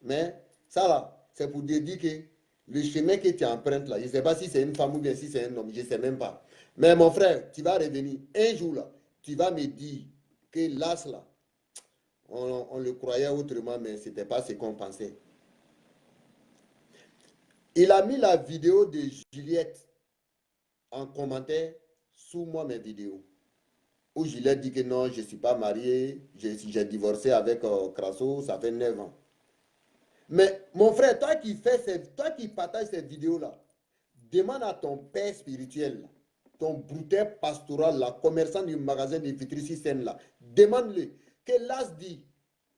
Mais ça là, c'est pour te dire que le chemin que tu empruntes là, je ne sais pas si c'est une femme ou bien si c'est un homme, je ne sais même pas. Mais mon frère, tu vas revenir un jour là, tu vas me dire que l'as là, on le croyait autrement, mais ce n'était pas ce qu'on pensait. Il a mis la vidéo de Juliette en commentaire sous moi mes vidéos. Où Juliette dit que non, je ne suis pas marié, j'ai divorcé avec Crasso, ça fait 9 ans. Mais mon frère, toi qui partages cette vidéo-là, demande à ton père spirituel, ton brouteur pastoral, la commerçant du magasin de Vitrici Seine là, demande-le que l'as dit,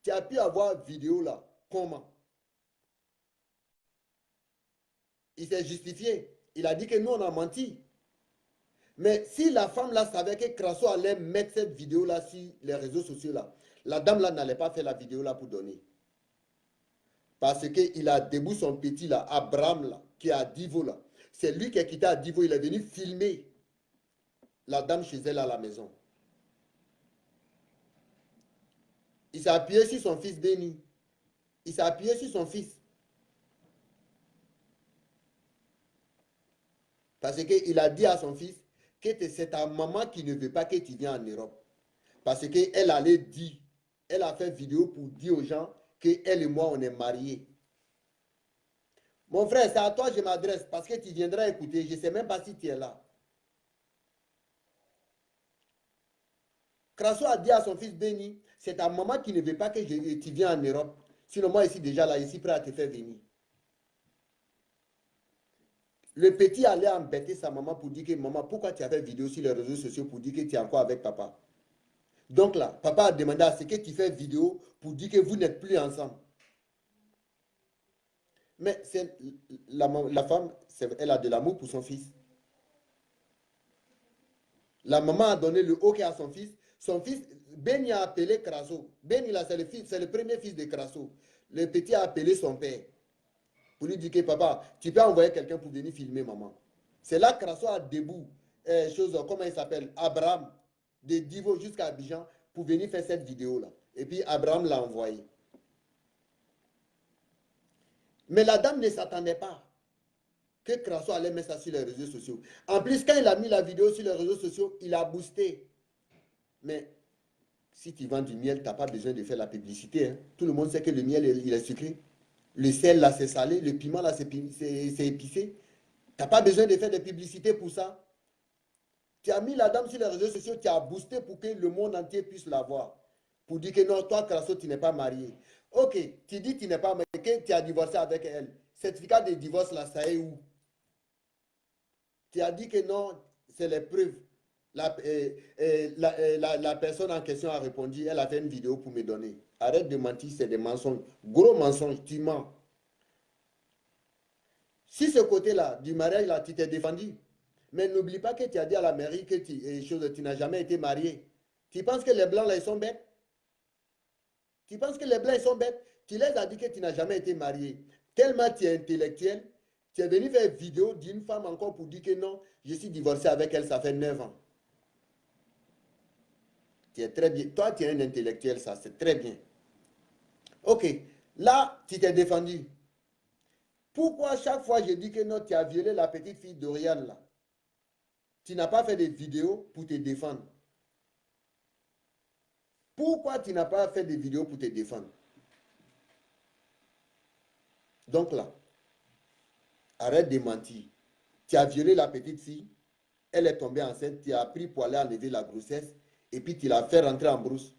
tu as pu avoir vidéo là, comment? Il s'est justifié. Il a dit que nous, on a menti. Mais si la femme là savait que Crasso allait mettre cette vidéo là sur les réseaux sociaux là, la dame là n'allait pas faire la vidéo là pour donner. Parce qu'il a debout son petit là, Abraham là, qui est à Divo là. C'est lui qui a quitté à Divo, il est venu filmer la dame chez elle à la maison. Il s'est appuyé sur son fils béni. Il s'est appuyé sur son fils. Parce qu'il a dit à son fils que c'est ta maman qui ne veut pas que tu viennes en Europe. Parce qu'elle allait dire, elle a fait vidéo pour dire aux gens qu'elle et moi, on est mariés. Mon frère, c'est à toi que je m'adresse parce que tu viendras écouter. Je ne sais même pas si tu es là. Crasso a dit à son fils béni, c'est ta maman qui ne veut pas que tu viennes en Europe. Sinon, moi, ici, déjà, là, ici, prêt à te faire venir. Le petit allait embêter sa maman pour dire que, maman, pourquoi tu as fait vidéo sur les réseaux sociaux pour dire que tu es encore avec papa? Donc là, papa a demandé à ce que tu fais vidéo pour dire que vous n'êtes plus ensemble. Mais la femme, elle a de l'amour pour son fils. La maman a donné le OK à son fils. Son fils, Ben a appelé Crasso. Ben, c'est le premier fils de Crasso. Le petit a appelé son père pour lui dire que papa, tu peux envoyer quelqu'un pour venir filmer maman. C'est là que Crasso a debout, comment il s'appelle, Abraham, de Divo jusqu'à Abidjan, pour venir faire cette vidéo-là. Et puis Abraham l'a envoyé. Mais la dame ne s'attendait pas que Crasso allait mettre ça sur les réseaux sociaux. En plus, quand il a mis la vidéo sur les réseaux sociaux, il a boosté. Mais si tu vends du miel, tu n'as pas besoin de faire la publicité. Hein. Tout le monde sait que le miel, il est sucré. Le sel, là, c'est salé. Le piment, là, c'est épicé. Tu n'as pas besoin de faire de publicité pour ça. Tu as mis la dame sur les réseaux sociaux, tu as boosté pour que le monde entier puisse la voir. Pour dire que non, toi, Crasso, tu n'es pas marié. Ok, tu dis que tu n'es pas marié, que tu as divorcé avec elle. Certificat de divorce, là, ça est où? Tu as dit que non, c'est les preuves. La personne en question a répondu, elle a fait une vidéo pour me donner. Arrête de mentir, c'est des mensonges. Gros mensonges, tu mens. Si ce côté-là, du mariage, là, tu t'es défendu. Mais n'oublie pas que tu as dit à la mairie que tu n'as jamais été marié. Tu penses que les blancs, là, ils sont bêtes? Tu penses que les blancs, ils sont bêtes? Tu les as dit que tu n'as jamais été marié. Tellement tu es intellectuel, tu es venu faire une vidéo d'une femme encore pour dire que non, je suis divorcé avec elle, ça fait 9 ans. Tu es très bien. Toi, tu es un intellectuel, ça, c'est très bien. Ok, là, tu t'es défendu. Pourquoi chaque fois je dis que non, tu as violé la petite fille d'Oriane, là? Tu n'as pas fait de vidéos pour te défendre. Pourquoi tu n'as pas fait de vidéos pour te défendre? Donc là, arrête de mentir. Tu as violé la petite fille, elle est tombée enceinte, tu as pris pour aller enlever la grossesse, et puis tu l'as fait rentrer en brousse.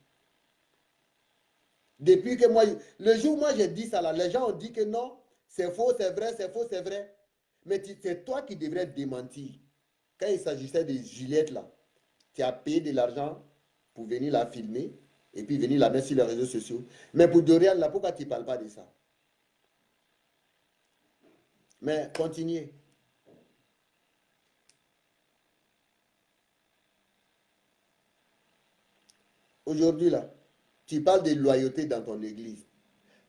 Depuis que moi, le jour où moi j'ai dit ça, là, les gens ont dit que non, c'est faux, c'est vrai, c'est faux, c'est vrai. Mais c'est toi qui devrais démentir. Quand il s'agissait de Juliette, là, tu as payé de l'argent pour venir la filmer et puis venir la mettre sur les réseaux sociaux. Mais pour Dorian, là, pourquoi tu ne parles pas de ça? Mais continuez. Aujourd'hui, là, tu parles de loyauté dans ton église.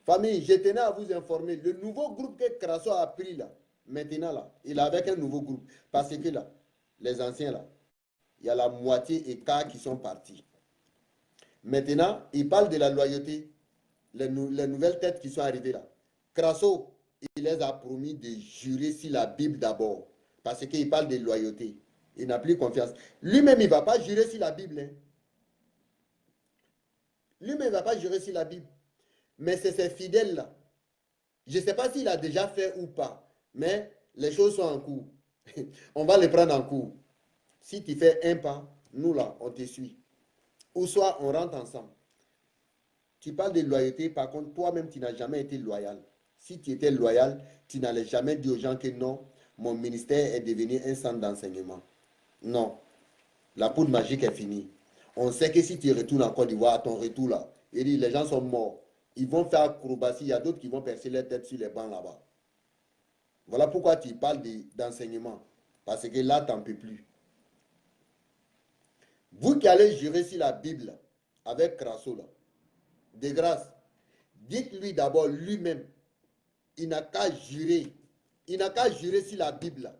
Famille, je tenais à vous informer, le nouveau groupe que Crasso a pris là, maintenant là, il est avec un nouveau groupe. Parce que là, les anciens là, il y a la moitié et quart qui sont partis. Maintenant, il parle de la loyauté, les nouvelles têtes qui sont arrivées là. Crasso, il les a promis de jurer sur la Bible d'abord. Parce qu'il parle de loyauté. Il n'a plus confiance. Lui-même, il ne va pas jurer sur la Bible. Hein. Lui-même, il ne va pas jurer sur la Bible. Mais c'est ces fidèles-là. Je ne sais pas s'il a déjà fait ou pas. Mais les choses sont en cours. On va les prendre en cours. Si tu fais un pas, nous là, on te suit. Ou soit on rentre ensemble. Tu parles de loyauté, par contre, toi-même, tu n'as jamais été loyal. Si tu étais loyal, tu n'allais jamais dire aux gens que non, mon ministère est devenu un centre d'enseignement. Non. La poudre magique est finie. On sait que si tu retournes en Côte d'Ivoire, à ton retour là, les gens sont morts. Ils vont faire acrobatie. Il y a d'autres qui vont percer leur tête sur les bancs là-bas. Voilà pourquoi tu parles d'enseignement. Parce que là, tu n'en peux plus. Vous qui allez jurer sur la Bible avec Crasso, là, de grâce, dites-lui d'abord lui-même, il n'a qu'à jurer. Il n'a qu'à jurer sur la Bible. Là.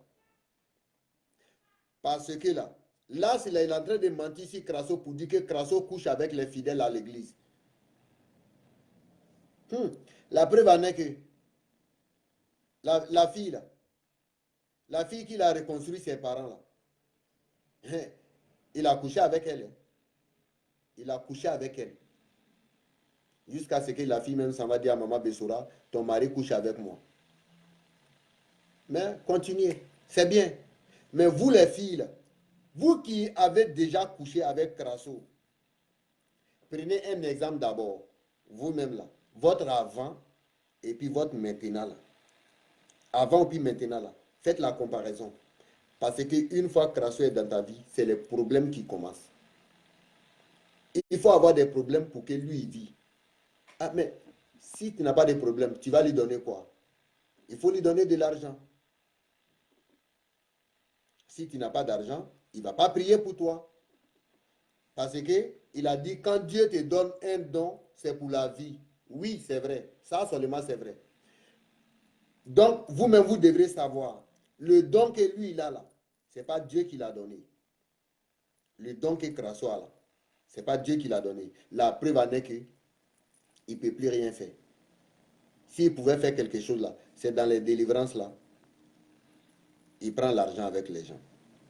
Parce que là, il est en train de mentir sur Crasso pour dire que Crasso couche avec les fidèles à l'église. La preuve en est que la fille là, la fille qu'il a reconstruit ses parents là, il a couché avec elle. Il a couché avec elle. Jusqu'à ce que la fille même s'en va dire à maman Bessoura, ton mari couche avec moi. Mais continuez, c'est bien. Mais vous les filles, là, vous qui avez déjà couché avec Crasso, prenez un exemple d'abord, vous-même là, votre avant et puis votre maintenant là. Avant puis maintenant là, faites la comparaison. Parce qu'une fois Crasso est dans ta vie, c'est les problèmes qui commencent. Il faut avoir des problèmes pour que lui il vit. Ah, mais si tu n'as pas de problème, tu vas lui donner quoi? Il faut lui donner de l'argent. Si tu n'as pas d'argent, il ne va pas prier pour toi. Parce qu'il a dit, quand Dieu te donne un don, c'est pour la vie. Oui, c'est vrai. Ça seulement, c'est vrai. Donc, vous-même, vous devrez savoir, le don que lui, il a là, ce n'est pas Dieu qui l'a donné. Le don que Crasso a là, ce n'est pas Dieu qui l'a donné. La preuve en est qu'il ne peut plus rien faire. S'il pouvait faire quelque chose là, c'est dans les délivrances là. Il prend l'argent avec les gens.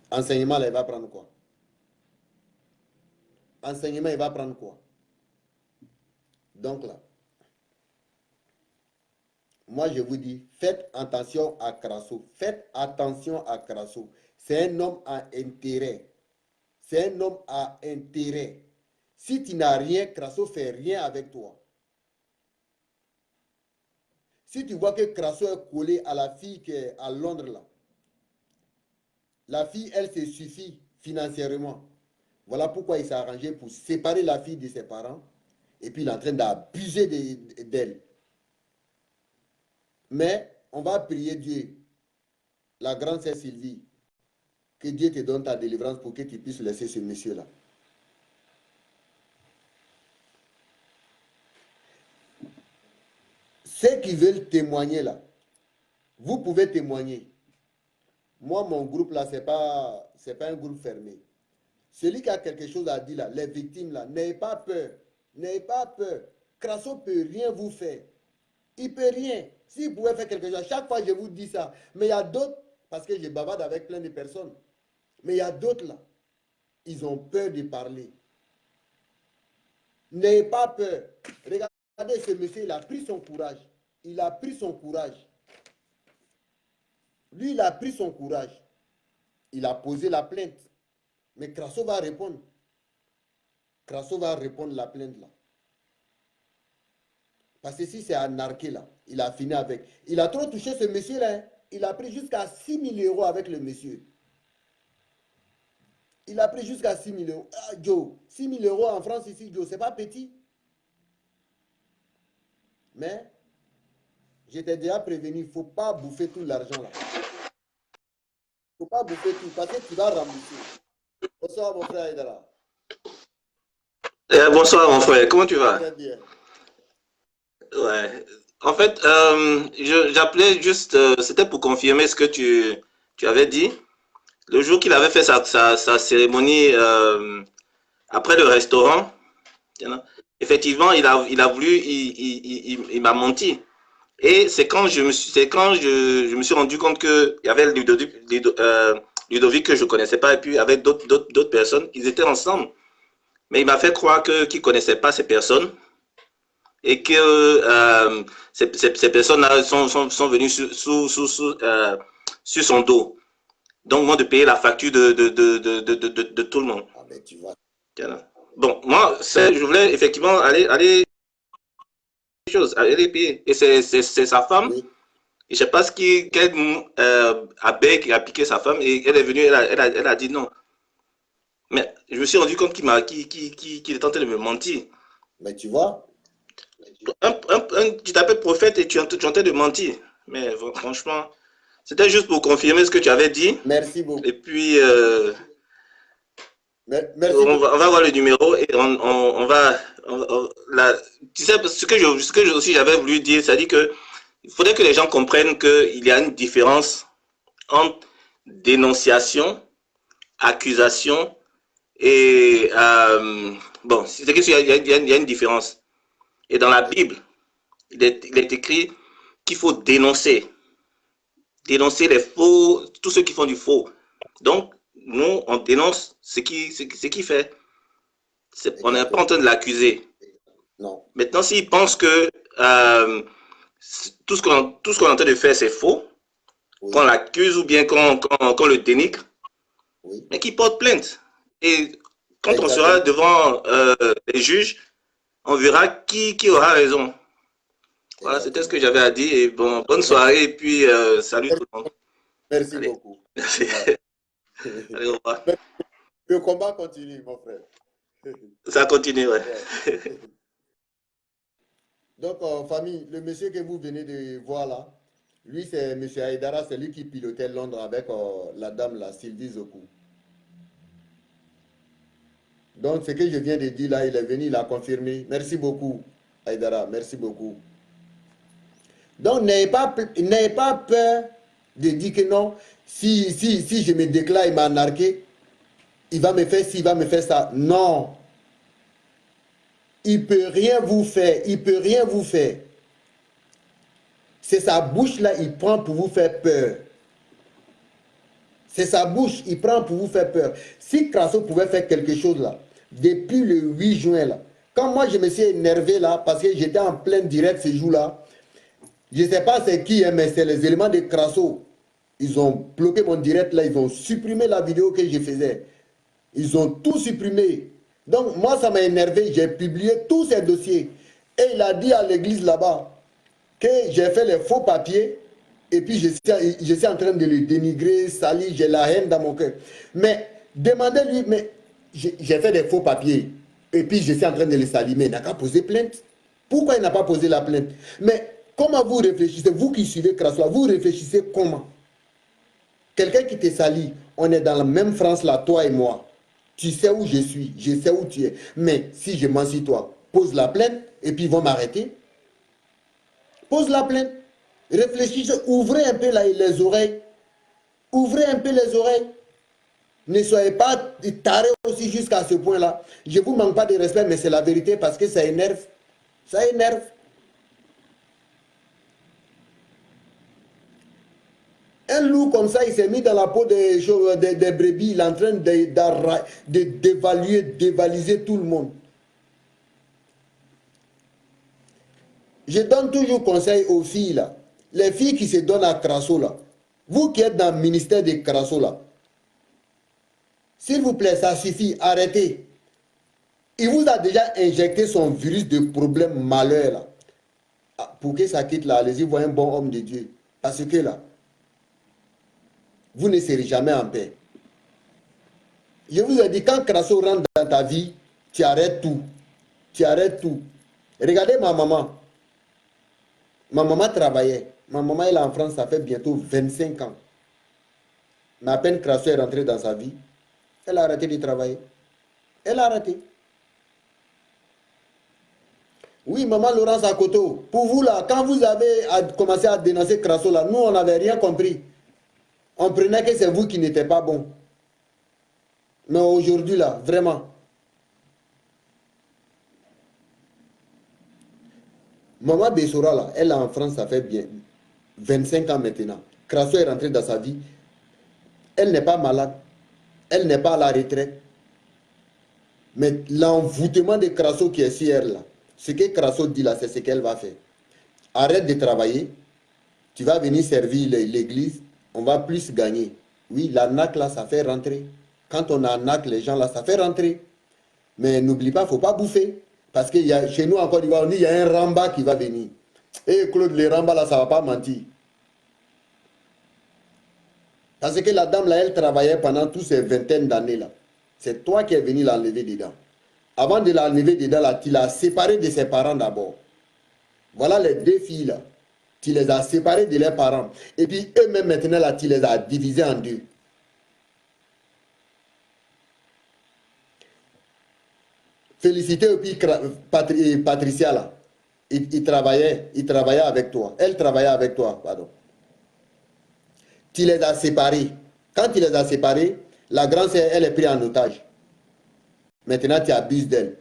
Enseignement là, il va prendre quoi? Enseignement, il va prendre quoi? Donc là, moi je vous dis, faites attention à Crasso. Faites attention à Crasso. C'est un homme à intérêt. C'est un homme à intérêt. Si tu n'as rien, Crasso ne fait rien avec toi. Si tu vois que Crasso est collé à la fille qui est à Londres là, la fille, elle se suffit financièrement. Voilà pourquoi il s'est arrangé pour séparer la fille de ses parents et puis il est en train d'abuser d'elle. Mais on va prier Dieu, la grande sœur Sylvie, que Dieu te donne ta délivrance pour que tu puisses laisser ce monsieur-là. Ceux qui veulent témoigner là, vous pouvez témoigner. Moi, mon groupe là, c'est pas un groupe fermé. Celui qui a quelque chose à dire là, les victimes là, n'ayez pas peur. N'ayez pas peur. Crasso ne peut rien vous faire. Il ne peut rien. S'il pouvait faire quelque chose, à chaque fois je vous dis ça. Mais il y a d'autres, parce que je bavarde avec plein de personnes. Mais il y a d'autres là, ils ont peur de parler. N'ayez pas peur. Regardez ce monsieur, il a pris son courage. Il a pris son courage. Lui, il a pris son courage. Il a posé la plainte. Mais Crasso va répondre. Crasso va répondre la plainte là. Parce que si c'est anarqué là, il a fini avec. Il a trop touché ce monsieur-là. Hein. Il a pris jusqu'à 6 000 € avec le monsieur. Il a pris jusqu'à 6 000 €. Ah, Joe, 6 000 € en France ici, Joe, c'est pas petit. Mais, j'étais déjà prévenu, il ne faut pas bouffer tout l'argent là. Il ne faut pas bouffer tout, parce que tu vas rembourser. Bonsoir mon frère Aïdara. Bonsoir mon frère, comment tu vas? Très bien. Ouais. En fait, j'appelais juste, c'était pour confirmer ce que tu avais dit. Le jour qu'il avait fait sa cérémonie après le restaurant, effectivement, il a voulu, il m'a menti. Et c'est quand je me suis rendu compte qu'il y avait Ludovic que je ne connaissais pas, et puis avec d'autres personnes, ils étaient ensemble. Mais il m'a fait croire qu'il ne connaissait pas ces personnes et que ces personnes-là sont venues sur son dos. Donc, moi, de payer la facture de tout le monde. Ah, mais tu vois. Bon, moi, je voulais effectivement aller payer. Et c'est sa femme. Oui. Et je ne sais pas quel abbé qui a piqué sa femme. Et elle est venue, elle a dit non. Mais je me suis rendu compte qu'il est en train de me mentir. Mais tu vois. Tu t'appelles prophète et tu es en train de mentir. Mais franchement, c'était juste pour confirmer ce que tu avais dit. Merci beaucoup. Et puis, Merci on va voir le numéro et on va tu sais, ce que aussi j'avais voulu dire, c'est-à-dire que il faudrait que les gens comprennent qu'il y a une différence entre dénonciation, accusation et bon, c'est qu'il y a une différence. Et dans la Bible, il est écrit qu'il faut dénoncer les faux, tous ceux qui font du faux. Donc, nous, on dénonce ce qu'il fait. On n'est pas en train de l'accuser. Non. Maintenant, s'il pense que tout ce qu'on est en train de faire, c'est faux, oui, qu'on l'accuse ou bien qu'on le dénigre, oui, mais qu'il porte plainte. Et quand on sera devant les juges, on verra qui aura raison. Voilà, c'était ce que j'avais à dire. Et bon, bonne soirée et puis salut tout le monde. Merci beaucoup. Merci. Allez, au revoir. Le combat continue, mon frère. Ça continue, ouais. Donc, famille, le monsieur que vous venez de voir là, lui, c'est M. Aïdara, c'est lui qui pilotait Londres avec la dame, la Sylvie Zokou. Donc, ce que je viens de dire là, il est venu, il a confirmé. Merci beaucoup, Aïdara, merci beaucoup. Donc, n'ayez pas peur de dire que non, si je me déclare, il m'a narqué, il va me faire ci, il va me faire ça. Non. Il ne peut rien vous faire, il ne peut rien vous faire. C'est sa bouche là, il prend pour vous faire peur. C'est sa bouche, il prend pour vous faire peur. Si Crasso pouvait faire quelque chose là, depuis le 8 juin là, quand moi je me suis énervé là, parce que j'étais en plein direct ce jour-là, je ne sais pas c'est qui, hein, mais c'est les éléments de Crasso. Ils ont bloqué mon direct là, ils ont supprimé la vidéo que je faisais. Ils ont tout supprimé. Donc moi ça m'a énervé, j'ai publié tous ces dossiers. Et il a dit à l'église là-bas que j'ai fait les faux papiers et puis je suis en train de le dénigrer, salir, j'ai la haine dans mon cœur. Mais demandez-lui, mais j'ai fait des faux papiers et puis je suis en train de le salir, mais il n'a qu'à poser plainte. Pourquoi il n'a pas posé la plainte? Mais comment vous réfléchissez, vous qui suivez Crasso, vous réfléchissez comment? Quelqu'un qui te salit, on est dans la même France là, toi et moi. Tu sais où je suis, je sais où tu es. Mais si je m'en suis toi, pose la plainte et puis ils vont m'arrêter. Pose la plainte. Réfléchissez, ouvrez un peu les oreilles. Ouvrez un peu les oreilles. Ne soyez pas tarés aussi jusqu'à ce point-là. Je ne vous manque pas de respect, mais c'est la vérité parce que ça énerve. Ça énerve. Un loup comme ça, il s'est mis dans la peau des brebis, il est en train d'évaluer, dévaliser tout le monde. Je donne toujours conseil aux filles là. Les filles qui se donnent à Crasso là. Vous qui êtes dans le ministère de Crasso là. S'il vous plaît, ça suffit, arrêtez. Il vous a déjà injecté son virus de problème malheur là. pour que ça quitte là, allez-y voir un bon homme de Dieu. Parce que là, vous ne serez jamais en paix. Je vous ai dit, quand Crasso rentre dans ta vie, tu arrêtes tout. Tu arrêtes tout. Regardez ma maman. Ma maman travaillait. Ma maman, elle est en France, ça fait bientôt 25 ans. Mais à peine Crasso est rentré dans sa vie, elle a arrêté de travailler. Elle a arrêté. Oui, maman Laurence Akoto, pour vous là, quand vous avez commencé à dénoncer Crasso là, nous on n'avait rien compris. On prenait que c'est vous qui n'étiez pas bon. Mais aujourd'hui là, vraiment. Maman Bessora là, elle est en France, ça fait bien 25 ans maintenant. Crasso est rentré dans sa vie. Elle n'est pas malade. Elle n'est pas à la retraite. Mais l'envoûtement de Crasso qui est sur elle là, ce que Crasso dit là, c'est ce qu'elle va faire. Arrête de travailler. Tu vas venir servir l'église. On va plus gagner. Oui, l'arnaque là, ça fait rentrer. Quand on arnaque les gens là, ça fait rentrer. Mais n'oublie pas, il ne faut pas bouffer. Parce que chez nous en Côte d'Ivoire, on dit il y a un ramba qui va venir. Et Claude, les rambas là, ça ne va pas mentir. Parce que la dame là, elle travaillait pendant toutes ces vingtaines d'années là. C'est toi qui es venu l'enlever dedans. Avant de l'enlever dedans là, tu l'as séparé de ses parents d'abord. Voilà les deux filles là. Tu les as séparées de leurs parents. Et puis eux-mêmes maintenant là, tu les as divisés en deux. Félicité et puis Patricia là. Il travaillait avec toi. Elle travaillait avec toi, pardon. Tu les as séparés. Quand tu les as séparés, la grande sœur, elle est prise en otage. Maintenant, tu abuses d'elle.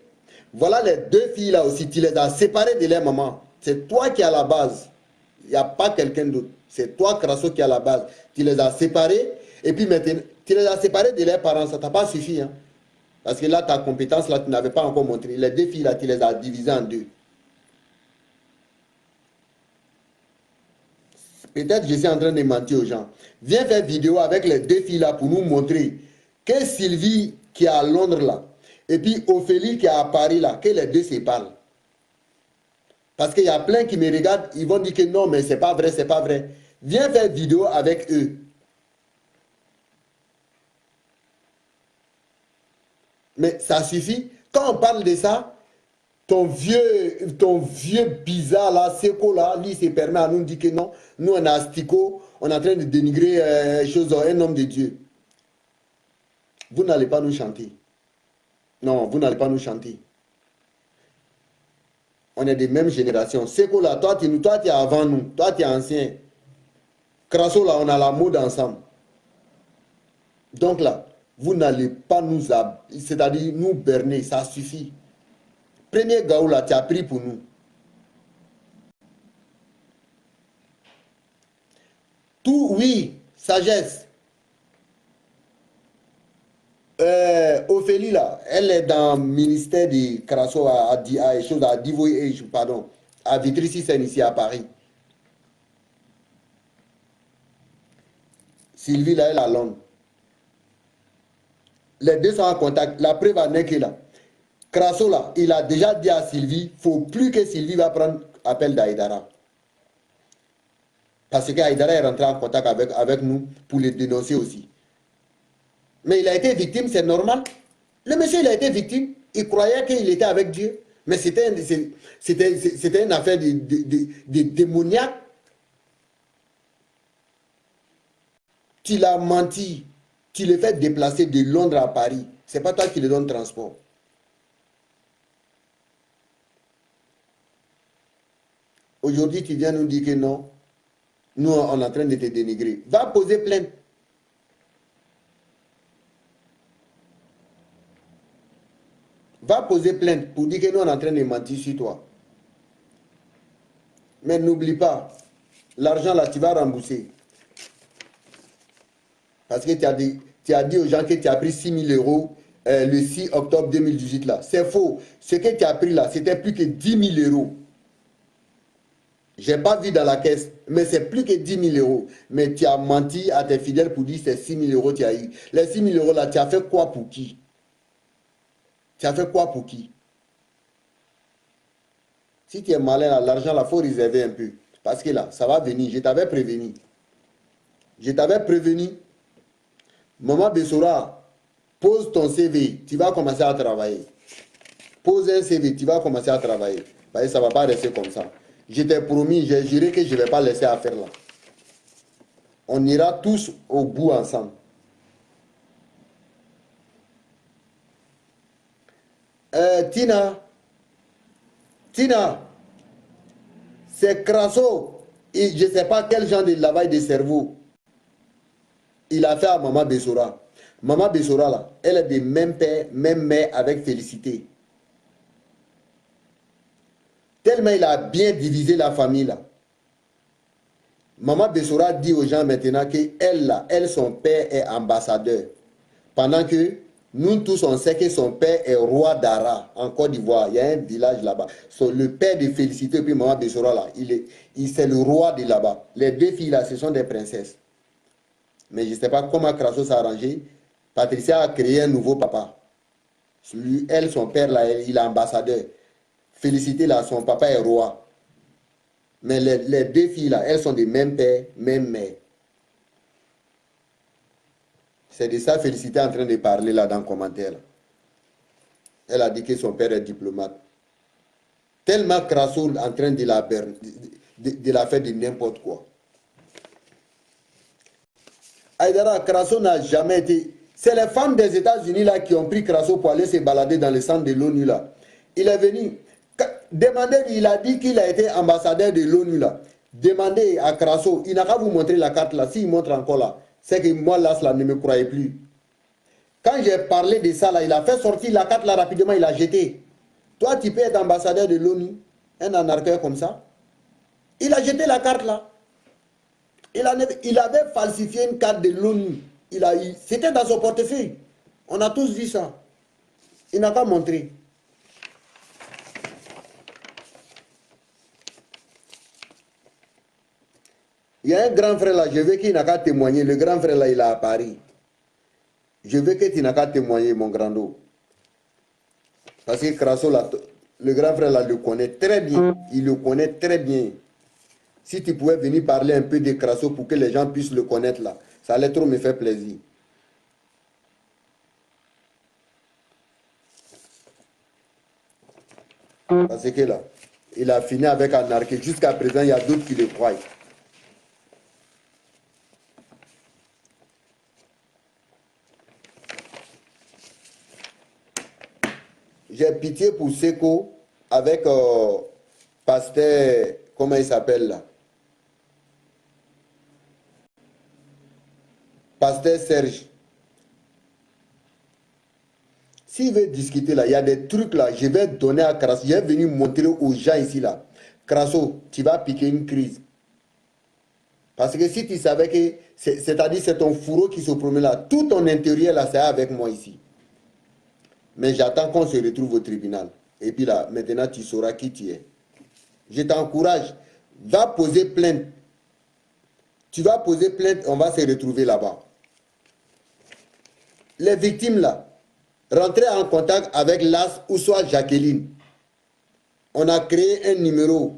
Voilà les deux filles là aussi. Tu les as séparées de leur maman. C'est toi qui es à la base. Il n'y a pas quelqu'un d'autre. C'est toi, Crasso, qui est à la base. Tu les as séparées. Et puis maintenant, tu les as séparées de leurs parents. Ça ne t'a pas suffi. Hein? Parce que là, ta compétence, là, tu n'avais pas encore montré. Les deux filles là, tu les as divisées en deux. Peut-être que je suis en train de mentir aux gens. Viens faire vidéo avec les deux filles là pour nous montrer que Sylvie qui est à Londres là, et puis Ophélie qui est à Paris là, que les deux se parlent. Parce qu'il y a plein qui me regardent, ils vont dire que non, mais c'est pas vrai, c'est pas vrai. Viens faire vidéo avec eux. Mais ça suffit. Quand on parle de ça, ton vieux bizarre là, Seko là, lui se permet à nous dire que non, nous on a Astico, on est en train de dénigrer un homme de Dieu. Vous n'allez pas nous chanter. Non, vous n'allez pas nous chanter. On est des mêmes générations. Seko là, toi tu es avant nous, toi tu es ancien. Crasso là, on a la mode ensemble. Donc là, vous n'allez pas nous, c'est-à-dire nous berner, ça suffit. Premier gaou là, tu as pris pour nous. Tout, oui, sagesse. Ophélie là, elle est dans le ministère de Crasso à Divoy, pardon, à Vitry-sur-Seine ici à Paris. Sylvie là, elle est à Londres. Les deux sont en contact. La preuve en est que là, Crasso là, il a déjà dit à Sylvie, il ne faut plus que Sylvie va prendre appel d'Aïdara. Parce qu'Aïdara est rentré en contact avec nous pour le dénoncer aussi. Mais il a été victime, c'est normal. Le monsieur, il a été victime. Il croyait qu'il était avec Dieu. Mais c'était une affaire de démoniaque. Tu l'as menti. Tu le fais déplacer de Londres à Paris. Ce n'est pas toi qui le donne transport. Aujourd'hui, tu viens nous dire que non. Nous, on est en train de te dénigrer. Va poser plainte. Va poser plainte pour dire que nous, on est en train de mentir sur toi. Mais n'oublie pas, l'argent là, tu vas rembourser. Parce que tu as dit aux gens que tu as pris 6 000 euros le 6 octobre 2018 là. C'est faux. Ce que tu as pris là, c'était plus que 10 000 euros. Je n'ai pas vu dans la caisse, mais c'est plus que 10 000 euros. Mais tu as menti à tes fidèles pour dire que c'est 6 000 euros que tu as eu. Les 6 000 euros là, tu as fait quoi pour qui? Tu as fait quoi pour qui? Si tu es malin, l'argent, il faut réserver un peu. Parce que là, ça va venir. Je t'avais prévenu. Je t'avais prévenu. Maman Bessora, pose ton CV. Tu vas commencer à travailler. Pose un CV, tu vas commencer à travailler. Parce que ça ne va pas rester comme ça. Je t'ai promis, j'ai juré que je ne vais pas laisser affaire là. On ira tous au bout ensemble. Tina, c'est Crasso. Et je ne sais pas quel genre de lavage de cerveau il a fait à Maman Bessora. Maman Bessora, là, elle est de même père, même mère avec Félicité. Tellement il a bien divisé la famille, là. Maman Bessora dit aux gens maintenant qu'elle, là, son père est ambassadeur. Pendant que nous tous, on sait que son père est roi d'Ara, en Côte d'Ivoire. Il y a un village là-bas. Le père de Félicité, puis Maman Bessora, là, c'est le roi de là-bas. Les deux filles, là, ce sont des princesses. Mais je ne sais pas comment Crasso s'est arrangé. Patricia a créé un nouveau papa. Lui, elle, son père, là, il est ambassadeur. Félicité, là, son papa est roi. Mais les deux filles, là, elles sont des mêmes pères, même mère. C'est de ça Félicité en train de parler là dans le commentaire. Elle a dit que son père est diplomate. Tellement Crasso en train de la faire de n'importe quoi. Aïdara, Crasso n'a jamais été... C'est les femmes des États-Unis là qui ont pris Crasso pour aller se balader dans le centre de l'ONU là. Il est venu... Demandez, il a dit qu'il a été ambassadeur de l'ONU là. Demandez à Crasso, il n'a qu'à vous montrer la carte là. S'il montre encore là, c'est que moi là, cela ne me croyait plus. Quand j'ai parlé de ça là, il a fait sortir la carte là rapidement, il a jeté. Toi, tu peux être ambassadeur de l'ONU, un anarcheur comme ça. Il a jeté la carte là. Il avait falsifié une carte de l'ONU. C'était dans son portefeuille. On a tous vu ça. Il n'a pas montré. Il y a un grand frère là, je veux qu'il n'a qu'à témoigner. Le grand frère là, il est à Paris. Je veux que tu n'as qu'à témoigner, mon grand dos. Parce que Crasso, là, le grand frère là, le connaît très bien. Il le connaît très bien. Si tu pouvais venir parler un peu de Crasso pour que les gens puissent le connaître là, ça allait trop me faire plaisir. Parce que là, il a fini avec anarchie. Jusqu'à présent, il y a d'autres qui le croient. J'ai pitié pour Seko avec pasteur, comment il s'appelle là? Pasteur Serge. S'il veut discuter là, il y a des trucs là, je vais donner à Crasso. Je vais venir montrer aux gens ici là. Crasso, tu vas piquer une crise. Parce que si tu savais que, c'est-à-dire c'est ton fourreau qui se promène là, tout ton intérieur là, c'est avec moi ici. Mais j'attends qu'on se retrouve au tribunal. Et puis là, maintenant, tu sauras qui tu es. Je t'encourage. Va poser plainte. Tu vas poser plainte, on va se retrouver là-bas. Les victimes là, rentrez en contact avec Las ou soit Jacqueline. On a créé un numéro.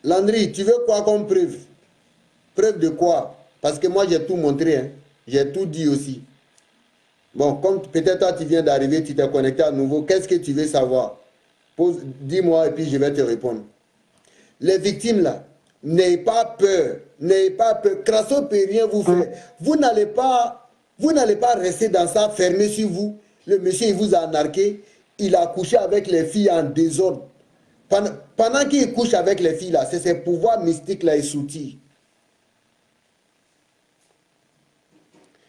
Landry, tu veux quoi comme preuve? Preuve de quoi? Parce que moi, j'ai tout montré. Hein. J'ai tout dit aussi. Bon, comme peut-être toi, tu viens d'arriver, tu t'es connecté à nouveau. Qu'est-ce que tu veux savoir? Dis-moi et puis je vais te répondre. Les victimes, là, n'ayez pas peur. N'ayez pas peur. Crasso ne peut rien vous faire. Vous n'allez pas rester dans ça, fermé sur vous. Le monsieur, il vous a narqué. Il a couché avec les filles en désordre. Pendant qu'il couche avec les filles, là, c'est ses pouvoirs mystiques, là, et soutis.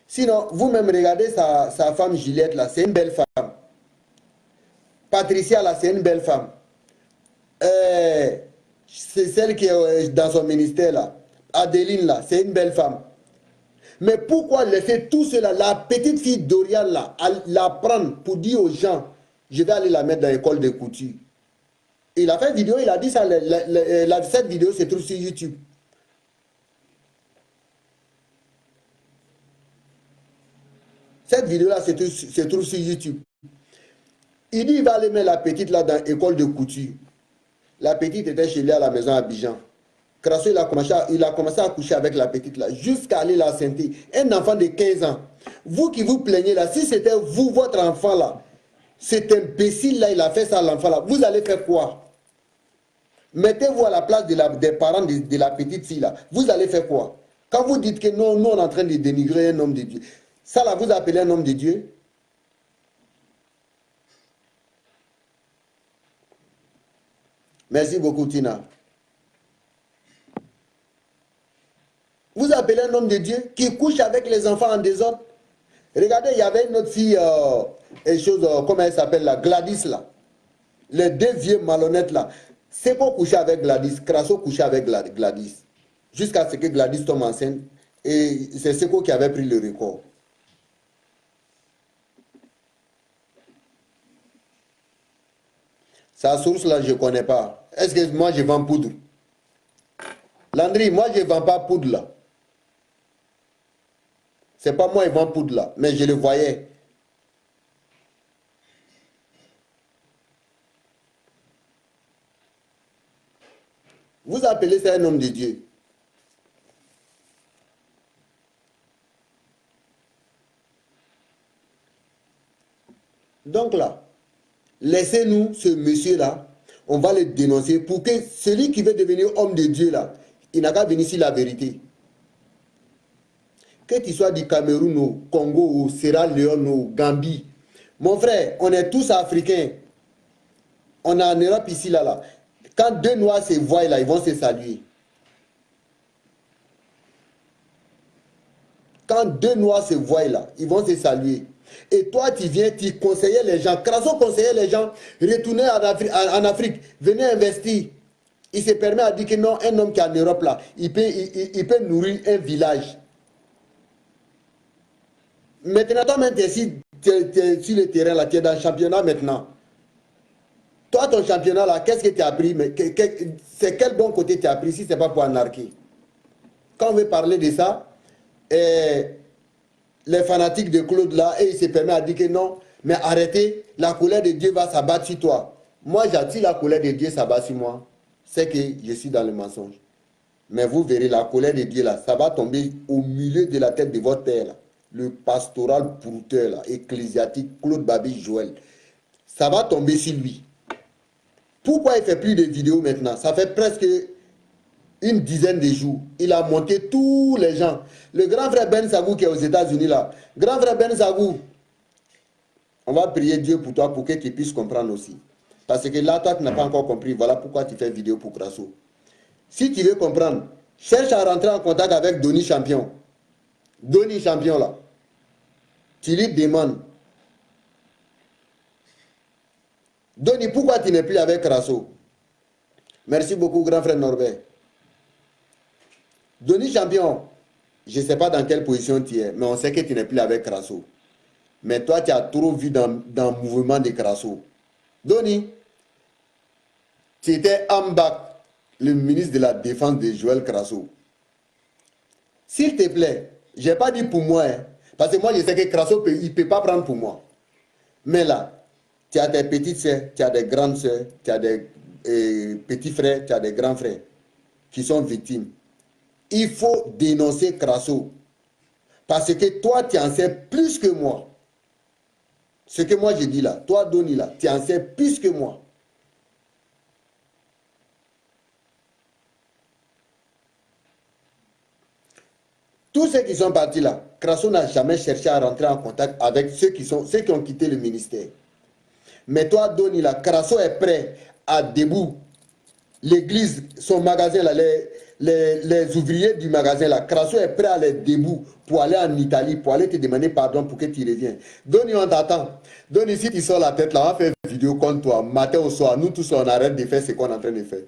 Sinon, vous-même, regardez sa femme Juliette, là, c'est une belle femme. Patricia, là, c'est une belle femme. C'est celle qui est dans son ministère, là. Adeline, là, c'est une belle femme. Mais pourquoi laisser tout cela, la petite fille Dorian, là, la prendre pour dire aux gens, je vais aller la mettre dans l'école de couture. Il a fait une vidéo, il a dit ça, cette vidéo se trouve sur YouTube. Cette vidéo-là se trouve sur YouTube. Il dit il va aller mettre la petite là dans l'école de couture. La petite était chez lui à la maison à Abidjan. Crasso, il a commencé à coucher avec la petite là, jusqu'à aller la santé. Un enfant de 15 ans. Vous qui vous plaignez là, si c'était vous, votre enfant là, cet imbécile là, il a fait ça à l'enfant là, vous allez faire quoi? Mettez-vous à la place des parents de la petite fille là. Vous allez faire quoi? Quand vous dites que non, nous on est en train de dénigrer un homme de Dieu. Ça là, vous appelez un homme de Dieu? Merci beaucoup, Tina. Vous appelez un homme de Dieu qui couche avec les enfants en désordre? Regardez, il y avait une autre fille, comment elle s'appelle là, Gladys là. Les deux vieux malhonnêtes là. C'est pour coucher avec Gladys. Crasso couchait avec Gladys. Jusqu'à ce que Gladys tombe enceinte. Et c'est Seko qui avait pris le record. Sa source là, je ne connais pas. Est-ce que moi je vends poudre? Landry, moi je ne vends pas poudre là. C'est pas moi qui vends poudre là, mais je le voyais. Vous appelez ça un homme de Dieu. Donc là, laissez-nous ce monsieur-là, on va le dénoncer pour que celui qui veut devenir homme de Dieu là, il n'a qu'à venir ici la vérité. Que tu sois du Cameroun, au Congo, au Sierra Leone, au Gambie. Mon frère, on est tous africains. On est en Europe ici, là. Quand deux noirs se voient là, ils vont se saluer. Quand deux noirs se voient là, ils vont se saluer. Et toi, tu viens, tu conseillais les gens. Crasso conseillait les gens, retournez en Afrique, venez investir. Il se permet à dire que non, un homme qui est en Europe là, il peut nourrir un village. Maintenant, toi-même, tu es sur le terrain là, tu es dans le championnat maintenant. Toi, ton championnat là, qu'est-ce que tu as appris? C'est quel bon côté tu as appris si ce n'est pas pour anarquer? Quand on veut parler de ça, les fanatiques de Claude là, et il se permet à dire que non, mais arrêtez, la colère de Dieu va s'abattre sur toi. Moi, j'attire la colère de Dieu s'abat sur moi. C'est que je suis dans le mensonge. Mais vous verrez, la colère de Dieu là, ça va tomber au milieu de la tête de votre père là. Le pastoral brouteur là, ecclésiastique, Claude Babi Joël. Ça va tomber sur lui. Pourquoi il ne fait plus de vidéos maintenant? Ça fait presque une dizaine de jours. Il a monté tous les gens. Le grand frère Ben Sagou qui est aux États-Unis là. Grand frère Ben Sagou, on va prier Dieu pour toi pour que tu puisses comprendre aussi. Parce que là, toi, tu n'as pas encore compris. Voilà pourquoi tu fais vidéo pour Crasso. Si tu veux comprendre, cherche à rentrer en contact avec Donny Champion. Donny Champion là. Tu lui demandes. Donny, pourquoi tu n'es plus avec Crasso? Merci beaucoup, grand frère Norbert. Donny Champion, je ne sais pas dans quelle position tu es, mais on sait que tu n'es plus avec Crasso. Mais toi, tu as trop vu dans le mouvement de Crasso. Donny, tu étais Ambak, le ministre de la Défense de Joël Crasso. S'il te plaît, je n'ai pas dit pour moi, hein, parce que moi, je sais que Crasso, il ne peut pas prendre pour moi. Mais là, tu as des petites sœurs, tu as des grandes sœurs, tu as des petits frères, tu as des grands frères qui sont victimes. Il faut dénoncer Crasso. Parce que toi, tu en sais plus que moi. Ce que moi, je dis là, toi, Donny, là, tu en sais plus que moi. Tous ceux qui sont partis là, Crasso n'a jamais cherché à rentrer en contact avec ceux qui ont quitté le ministère. Mais toi, Donny, là, Crasso est prêt à debout. L'église, son magasin, là, les ouvriers du magasin, là, Crasso est prêt à aller debout pour aller en Italie, pour aller te demander pardon pour que tu reviennes. Donny, on t'attend. Donny, si tu sors la tête là, on va faire une vidéo contre toi, matin au soir. Nous tous, on arrête de faire ce qu'on est en train de faire.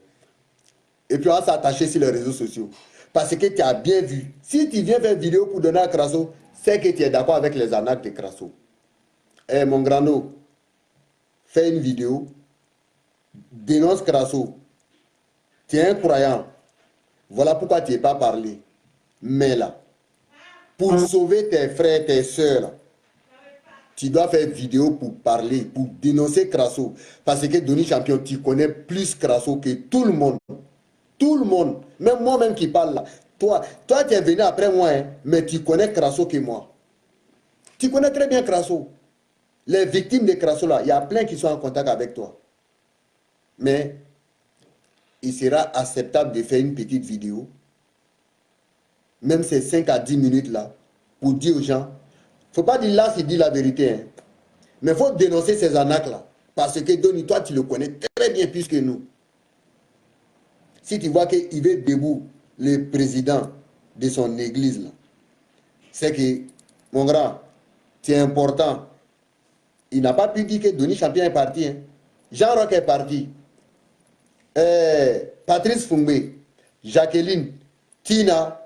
Et puis, on va s'attacher sur les réseaux sociaux. Parce que tu as bien vu. Si tu viens faire une vidéo pour donner à Crasso, c'est que tu es d'accord avec les arnaques de Crasso. Eh, mon grano, fais une vidéo, dénonce Crasso. Tu es un croyant. Voilà pourquoi tu n'es pas parlé. Mais là, pour sauver tes frères, tes soeurs, tu dois faire vidéo pour parler, pour dénoncer Crasso. Parce que Donny Champion, tu connais plus Crasso que tout le monde. Tout le monde. Même moi-même qui parle là. Toi, tu es venu après moi, hein, mais tu connais Crasso que moi. Tu connais très bien Crasso. Les victimes de Crasso là, il y a plein qui sont en contact avec toi. Mais il sera acceptable de faire une petite vidéo, même ces 5 à 10 minutes là, pour dire aux gens, il ne faut pas dire là, c'est dire la vérité, hein. Mais il faut dénoncer ces arnaques là. Parce que Donny, toi, tu le connais très bien plus que nous. Si tu vois qu'il veut debout le président de son église là, c'est que, mon grand, c'est important. Il n'a pas pu dire que Donny Champion est parti. Hein. Jean-Roch est parti. Patrice Fumbe, Jacqueline, Tina,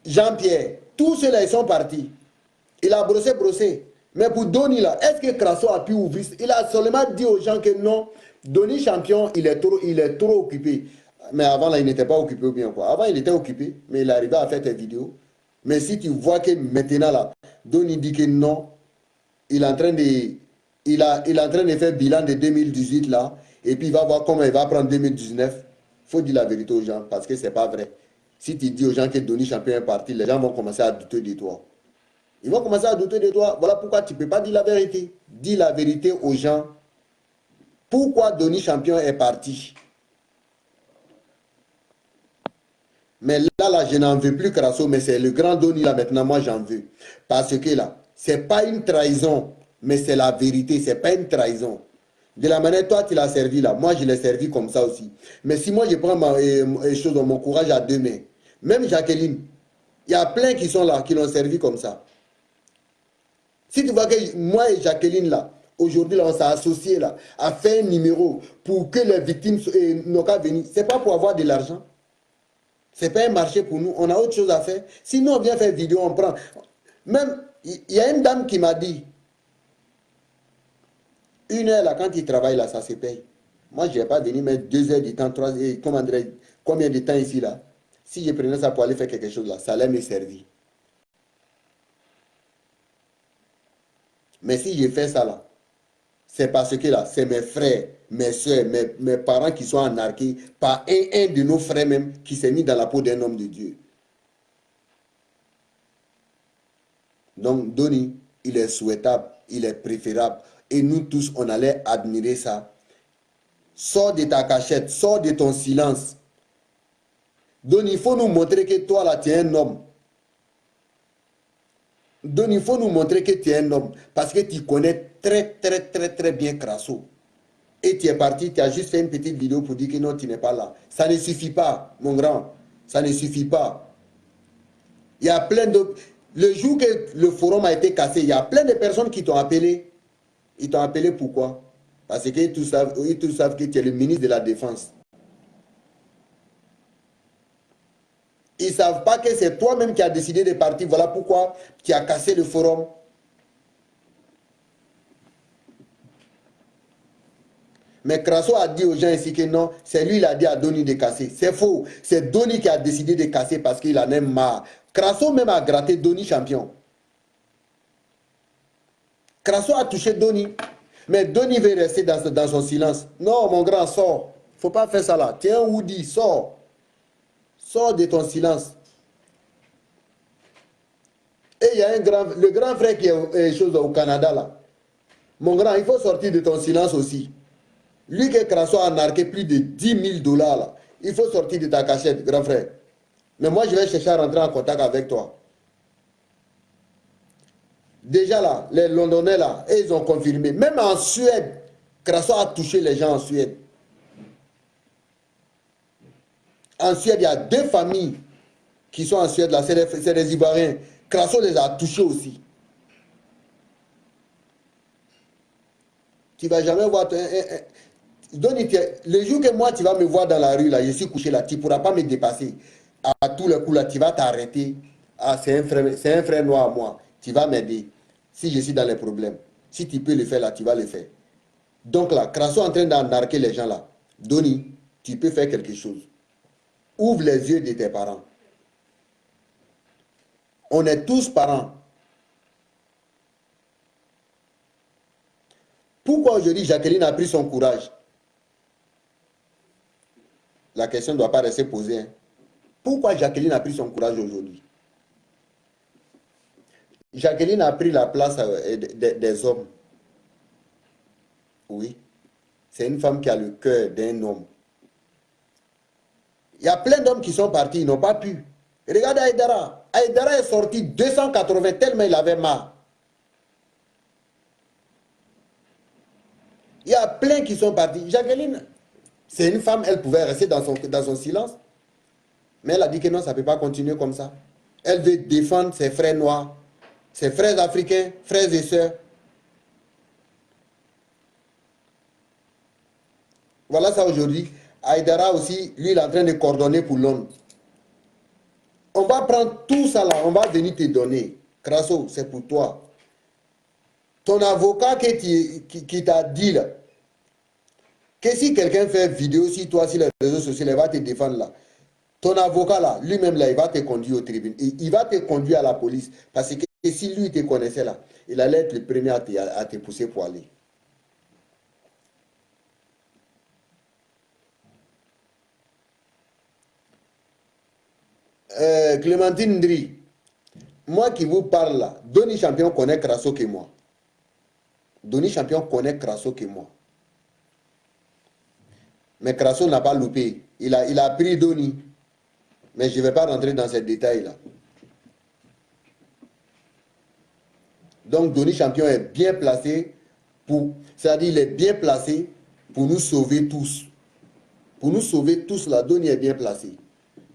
Jean-Pierre, tous ceux-là, ils sont partis. Il a brossé. Mais pour Donny, là, est-ce que Crasso a pu ouvrir? Il a seulement dit aux gens que non, Donny Champion, il est trop occupé. Mais avant, là, il n'était pas occupé ou bien quoi. Avant, il était occupé, mais il arrivait à faire des vidéos. Mais si tu vois que maintenant, là, Donny dit que non, il est en train de, il est en train de faire bilan de 2018, là, et puis il va voir comment il va prendre 2019. Il faut dire la vérité aux gens, parce que ce n'est pas vrai. Si tu dis aux gens que Donny Champion est parti, les gens vont commencer à douter de toi. Ils vont commencer à douter de toi. Voilà pourquoi tu ne peux pas dire la vérité. Dis la vérité aux gens. Pourquoi Donny Champion est parti? Mais là, je n'en veux plus Crasso, mais c'est le grand Donny là maintenant, moi j'en veux. Parce que là, ce n'est pas une trahison, mais c'est la vérité, ce n'est pas une trahison. De la manière, toi tu l'as servi là, moi je l'ai servi comme ça aussi. Mais si moi je prends mon courage à deux mains, même Jacqueline, il y a plein qui sont là, qui l'ont servi comme ça. Si tu vois que moi et Jacqueline là, aujourd'hui là, on s'est associés là, à faire un numéro pour que les victimes n'ont qu'à venir, ce n'est pas pour avoir de l'argent. Ce n'est pas un marché pour nous, on a autre chose à faire. Sinon, on vient faire vidéo, on prend. Même, il y a une dame qui m'a dit, 1 heure là, quand il travaille là, ça se paye. Moi, je ne vais pas venir mettre 2 heures de temps, 3 heures, combien de temps ici là. Si je prenais ça pour aller faire quelque chose là, ça allait me servir. Mais si je fais ça là, c'est parce que là, c'est mes frères, mes soeurs, mes parents qui sont anarqués par un de nos frères même qui s'est mis dans la peau d'un homme de Dieu. Donc, Donny, il est souhaitable, il est préférable. Et nous tous, on allait admirer ça. Sors de ta cachette, sors de ton silence. Donny, il faut nous montrer que toi là, tu es un homme. Donc, il faut nous montrer que tu es un homme parce que tu connais très bien Crasso. Et tu es parti, tu as juste fait une petite vidéo pour dire que non, tu n'es pas là. Ça ne suffit pas, mon grand. Ça ne suffit pas. Il y a plein de... Le jour que le forum a été cassé, il y a plein de personnes qui t'ont appelé. Ils t'ont appelé pourquoi? Parce qu'ils tous savent que tu es le ministre de la Défense. Ils ne savent pas que c'est toi-même qui as décidé de partir. Voilà pourquoi tu as cassé le forum. Mais Crasso a dit aux gens ici que non, c'est lui qui a dit à Donny de casser. C'est faux. C'est Donny qui a décidé de casser parce qu'il en a marre. Crasso même a gratté Donny Champion. Crasso a touché Donny. Mais Donny veut rester dans son silence. Non, mon grand, sors. Il ne faut pas faire ça là. Tiens, Woody, sors. Sors de ton silence. Et il y a le grand frère qui est chose au Canada là. Mon grand, il faut sortir de ton silence aussi. Lui que Crasso a narqué plus de 10 000 $ là. Il faut sortir de ta cachette, grand frère. Mais moi, je vais chercher à rentrer en contact avec toi. Déjà là, les Londonais là, et ils ont confirmé. Même en Suède, Crasso a touché les gens en Suède. En Suède, il y a 2 familles qui sont en Suède là, c'est des Ivoiriens. Crasso les a touchés aussi. Tu ne vas jamais voir... le jour que moi, tu vas me voir dans la rue, là, je suis couché là, tu ne pourras pas me dépasser. À tous les coups, là, tu vas t'arrêter. Ah, c'est un frère noir à moi. Tu vas m'aider. Si je suis dans les problèmes. Si tu peux le faire là, tu vas le faire. Donc là, Crasso est en train d'embarquer les gens là. Donny, tu peux faire quelque chose. Ouvre les yeux de tes parents. On est tous parents. Pourquoi aujourd'hui Jacqueline a pris son courage? La question ne doit pas rester posée. Hein. Pourquoi Jacqueline a pris son courage aujourd'hui? Jacqueline a pris la place des hommes. Oui. C'est une femme qui a le cœur d'un homme. Il y a plein d'hommes qui sont partis, ils n'ont pas pu. Regarde Aïdara. Aïdara est sorti 280 tellement il avait marre. Il y a plein qui sont partis. Jacqueline, c'est une femme, elle pouvait rester dans son silence. Mais elle a dit que non, ça ne peut pas continuer comme ça. Elle veut défendre ses frères noirs, ses frères africains, frères et sœurs. Voilà ça aujourd'hui. Aïdara aussi, lui, il est en train de coordonner pour l'homme. On va prendre tout ça là, on va venir te donner. Crasso, c'est pour toi. Ton avocat qui t'a dit là, que si quelqu'un fait vidéo sur toi, sur les réseaux sociaux, il va te défendre là. Ton avocat là, lui-même là, il va te conduire au tribunal. Il va te conduire à la police. Parce que si lui te connaissait là, il allait être le premier à te pousser pour aller. Clémentine Ndri, moi qui vous parle là, Donny Champion connaît Crasso que moi. Donny Champion connaît Crasso que moi. Mais Crasso n'a pas loupé. Il a pris Donny. Mais je ne vais pas rentrer dans ces détails-là. Donc, Donny Champion est bien placé pour... C'est-à-dire, il est bien placé pour nous sauver tous. Pour nous sauver tous, là, Donny est bien placé.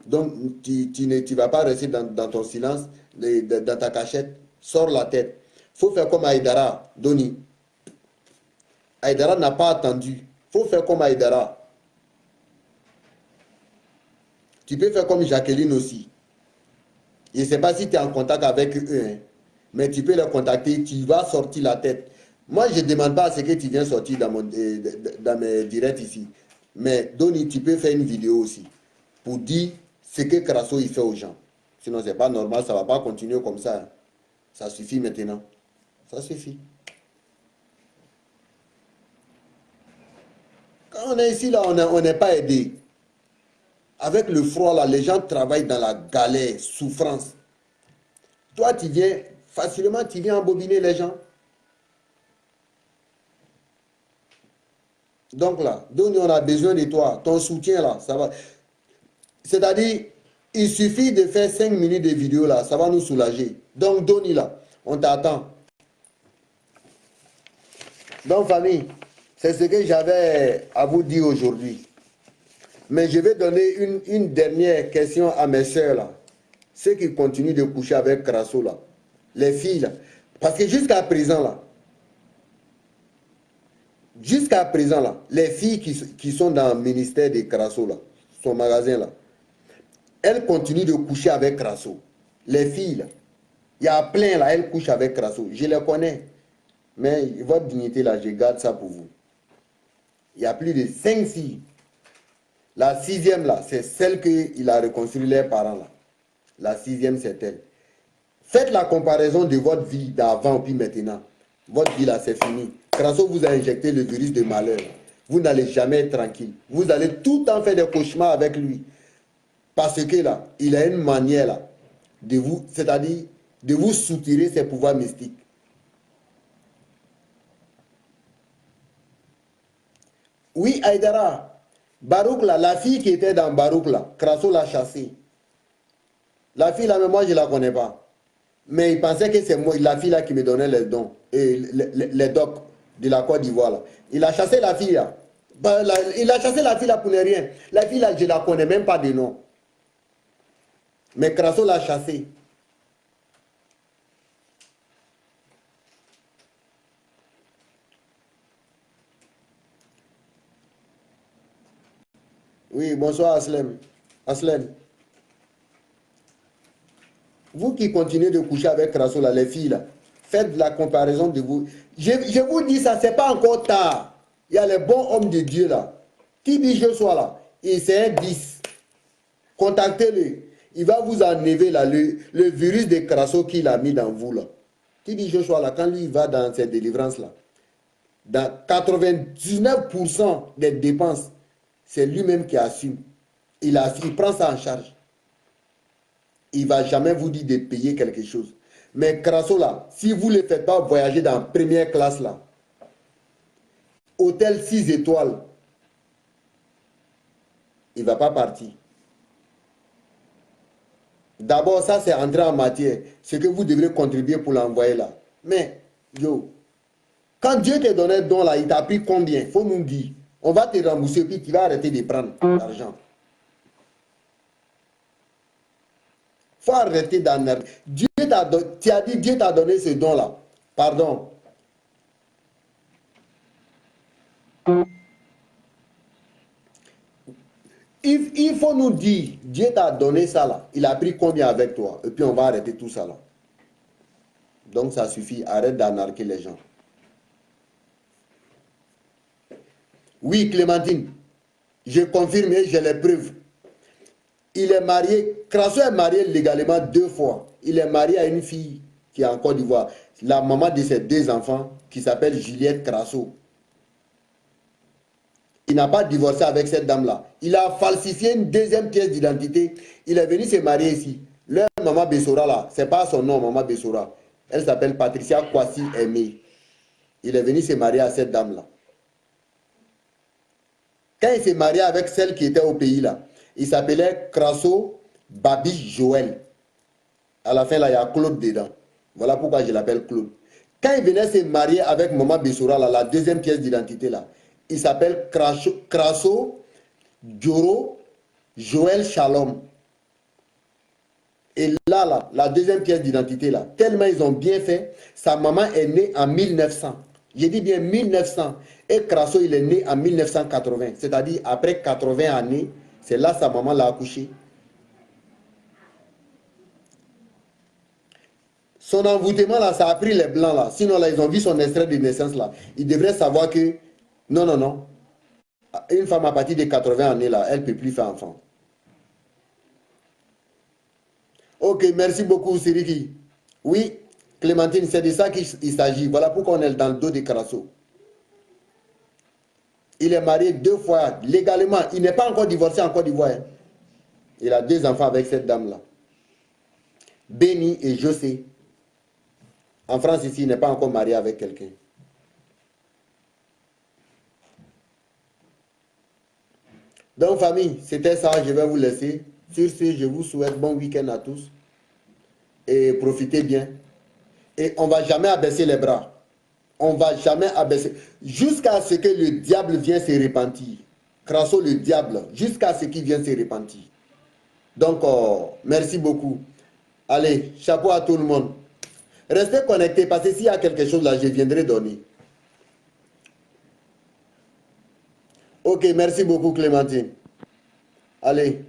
Donc, tu ne vas pas rester dans ton silence, dans ta cachette. Sors la tête. Il faut faire comme Aïdara, Donny. Aïdara n'a pas attendu. Il faut faire comme Aïdara. Tu peux faire comme Jacqueline aussi. Je ne sais pas si tu es en contact avec eux, hein, mais tu peux les contacter, tu vas sortir la tête. Moi, je ne demande pas à ce que tu viens sortir dans mes directs ici. Mais Donny, tu peux faire une vidéo aussi pour dire ce que Crasso il fait aux gens. Sinon, ce n'est pas normal, ça ne va pas continuer comme ça. Hein. Ça suffit maintenant. Ça suffit. Quand on est ici, là, on n'est pas aidé. Avec le froid, là, les gens travaillent dans la galère, souffrance. Toi, tu viens, facilement, tu viens embobiner les gens. Donc là, Donny, on a besoin de toi. Ton soutien, là, ça va. C'est-à-dire, il suffit de faire 5 minutes de vidéo, là, ça va nous soulager. Donc, Donny, là, on t'attend. Donc, famille, c'est ce que j'avais à vous dire aujourd'hui. Mais je vais donner une dernière question à mes soeurs là. Ceux qui continuent de coucher avec Crasso là. Les filles là. Parce que jusqu'à présent là, les filles qui sont dans le ministère de Crasso là, son magasin là, elles continuent de coucher avec Crasso. Les filles là, il y a plein là, elles couchent avec Crasso. Je les connais. Mais votre dignité là, je garde ça pour vous. Il y a plus de 5 filles. La 6e là, c'est celle qu'il a reconstruit les parents là. La 6e, c'est elle. Faites la comparaison de votre vie d'avant puis maintenant. Votre vie là, c'est fini. Crasso vous a injecté le virus de malheur. Vous n'allez jamais être tranquille. Vous allez tout le temps faire des cauchemars avec lui. Parce que là, il a une manière là, de vous, c'est-à-dire de vous soutirer ses pouvoirs mystiques. Oui, Aïdara. Barouk là, la fille qui était dans Barouk là, Crasso l'a chassée. La fille là, mais moi je ne la connais pas. Mais il pensait que c'est moi, la fille là qui me donnait les dons, et les docs de la Côte d'Ivoire là. Il a chassé la fille là. Il a chassé la fille là pour ne rien. La fille là, je ne la connais même pas de nom. Mais Crasso l'a chassée. Oui, bonsoir Aslem. Aslem. Vous qui continuez de coucher avec Crasso, là, les filles, là, faites la comparaison de vous. Je vous dis ça, c'est pas encore tard. Il y a les bons hommes de Dieu là. Qui dit je sois là, et c'est un 10. Contactez-le. Il va vous enlever là, le virus de Crasso qu'il a mis dans vous là. Qui dit je sois là, quand lui il va dans cette délivrance là, Dans 99% des dépenses, c'est lui-même qui assume. Il prend ça en charge. Il ne va jamais vous dire de payer quelque chose. Mais Crasso, là, si vous ne le faites pas voyager dans la première classe, là, hôtel 6 étoiles, il ne va pas partir. D'abord, ça, c'est entrer en matière. Ce que vous devrez contribuer pour l'envoyer là. Mais, yo, quand Dieu te donné un don là, il t'a pris combien? Il faut nous dire. On va te rembourser, puis tu vas arrêter de prendre l'argent. Il faut arrêter d'en arrêter. Tu as dit Dieu t'a donné ce don là. Pardon. Il faut nous dire, Dieu t'a donné ça là. Il a pris combien avec toi? Et puis on va arrêter tout ça là. Donc ça suffit. Arrête d'anarquer les gens. Oui, Clémentine. Je confirme et j'ai les preuves. Il est marié. Crasso est marié légalement 2 fois. Il est marié à une fille qui est en Côte d'Ivoire. La maman de ses 2 enfants qui s'appelle Juliette Crasso. Il n'a pas divorcé avec cette dame-là. Il a falsifié une 2e pièce d'identité. Il est venu se marier ici. Leur maman Bessora là, c'est pas son nom, maman Bessora. Elle s'appelle Patricia Kwasi Aimé. Il est venu se marier à cette dame-là. Quand il s'est marié avec celle qui était au pays là, il s'appelait Crasso Babi Joël. À la fin là, il y a Claude dedans. Voilà pourquoi je l'appelle Claude. Quand il venait se marier avec maman Bessora là, la 2e pièce d'identité là, il s'appelle Crasso Dioro Joël Shalom. Et là, la 2e pièce d'identité là, tellement ils ont bien fait, sa maman est née en 1900. J'ai dit bien 1900. Et Crasso, il est né en 1980. C'est-à-dire après 80 années, c'est là sa maman l'a accouché. Son envoûtement là, ça a pris les blancs là. Sinon là, ils ont vu son extrait de naissance là. Ils devraient savoir que non. Une femme à partir de 80 années là, elle ne peut plus faire enfant. Ok, merci beaucoup Siriki. Oui, Clémentine, c'est de ça qu'il s'agit. Voilà pourquoi on est dans le dos de Crasso. Il est marié 2 fois légalement. Il n'est pas encore divorcé en Côte d'Ivoire. Il a 2 enfants avec cette dame-là. Béni et José. En France ici, il n'est pas encore marié avec quelqu'un. Donc famille, c'était ça. Je vais vous laisser. Sur ce, je vous souhaite bon week-end à tous. Et profitez bien. Et on ne va jamais abaisser les bras. On ne va jamais abaisser. Jusqu'à ce que le diable vienne se repentir. Crasso le diable. Jusqu'à ce qu'il vienne se repentir. Donc, merci beaucoup. Allez, chapeau à tout le monde. Restez connectés parce que s'il y a quelque chose là, je viendrai donner. Ok, merci beaucoup Clémentine. Allez.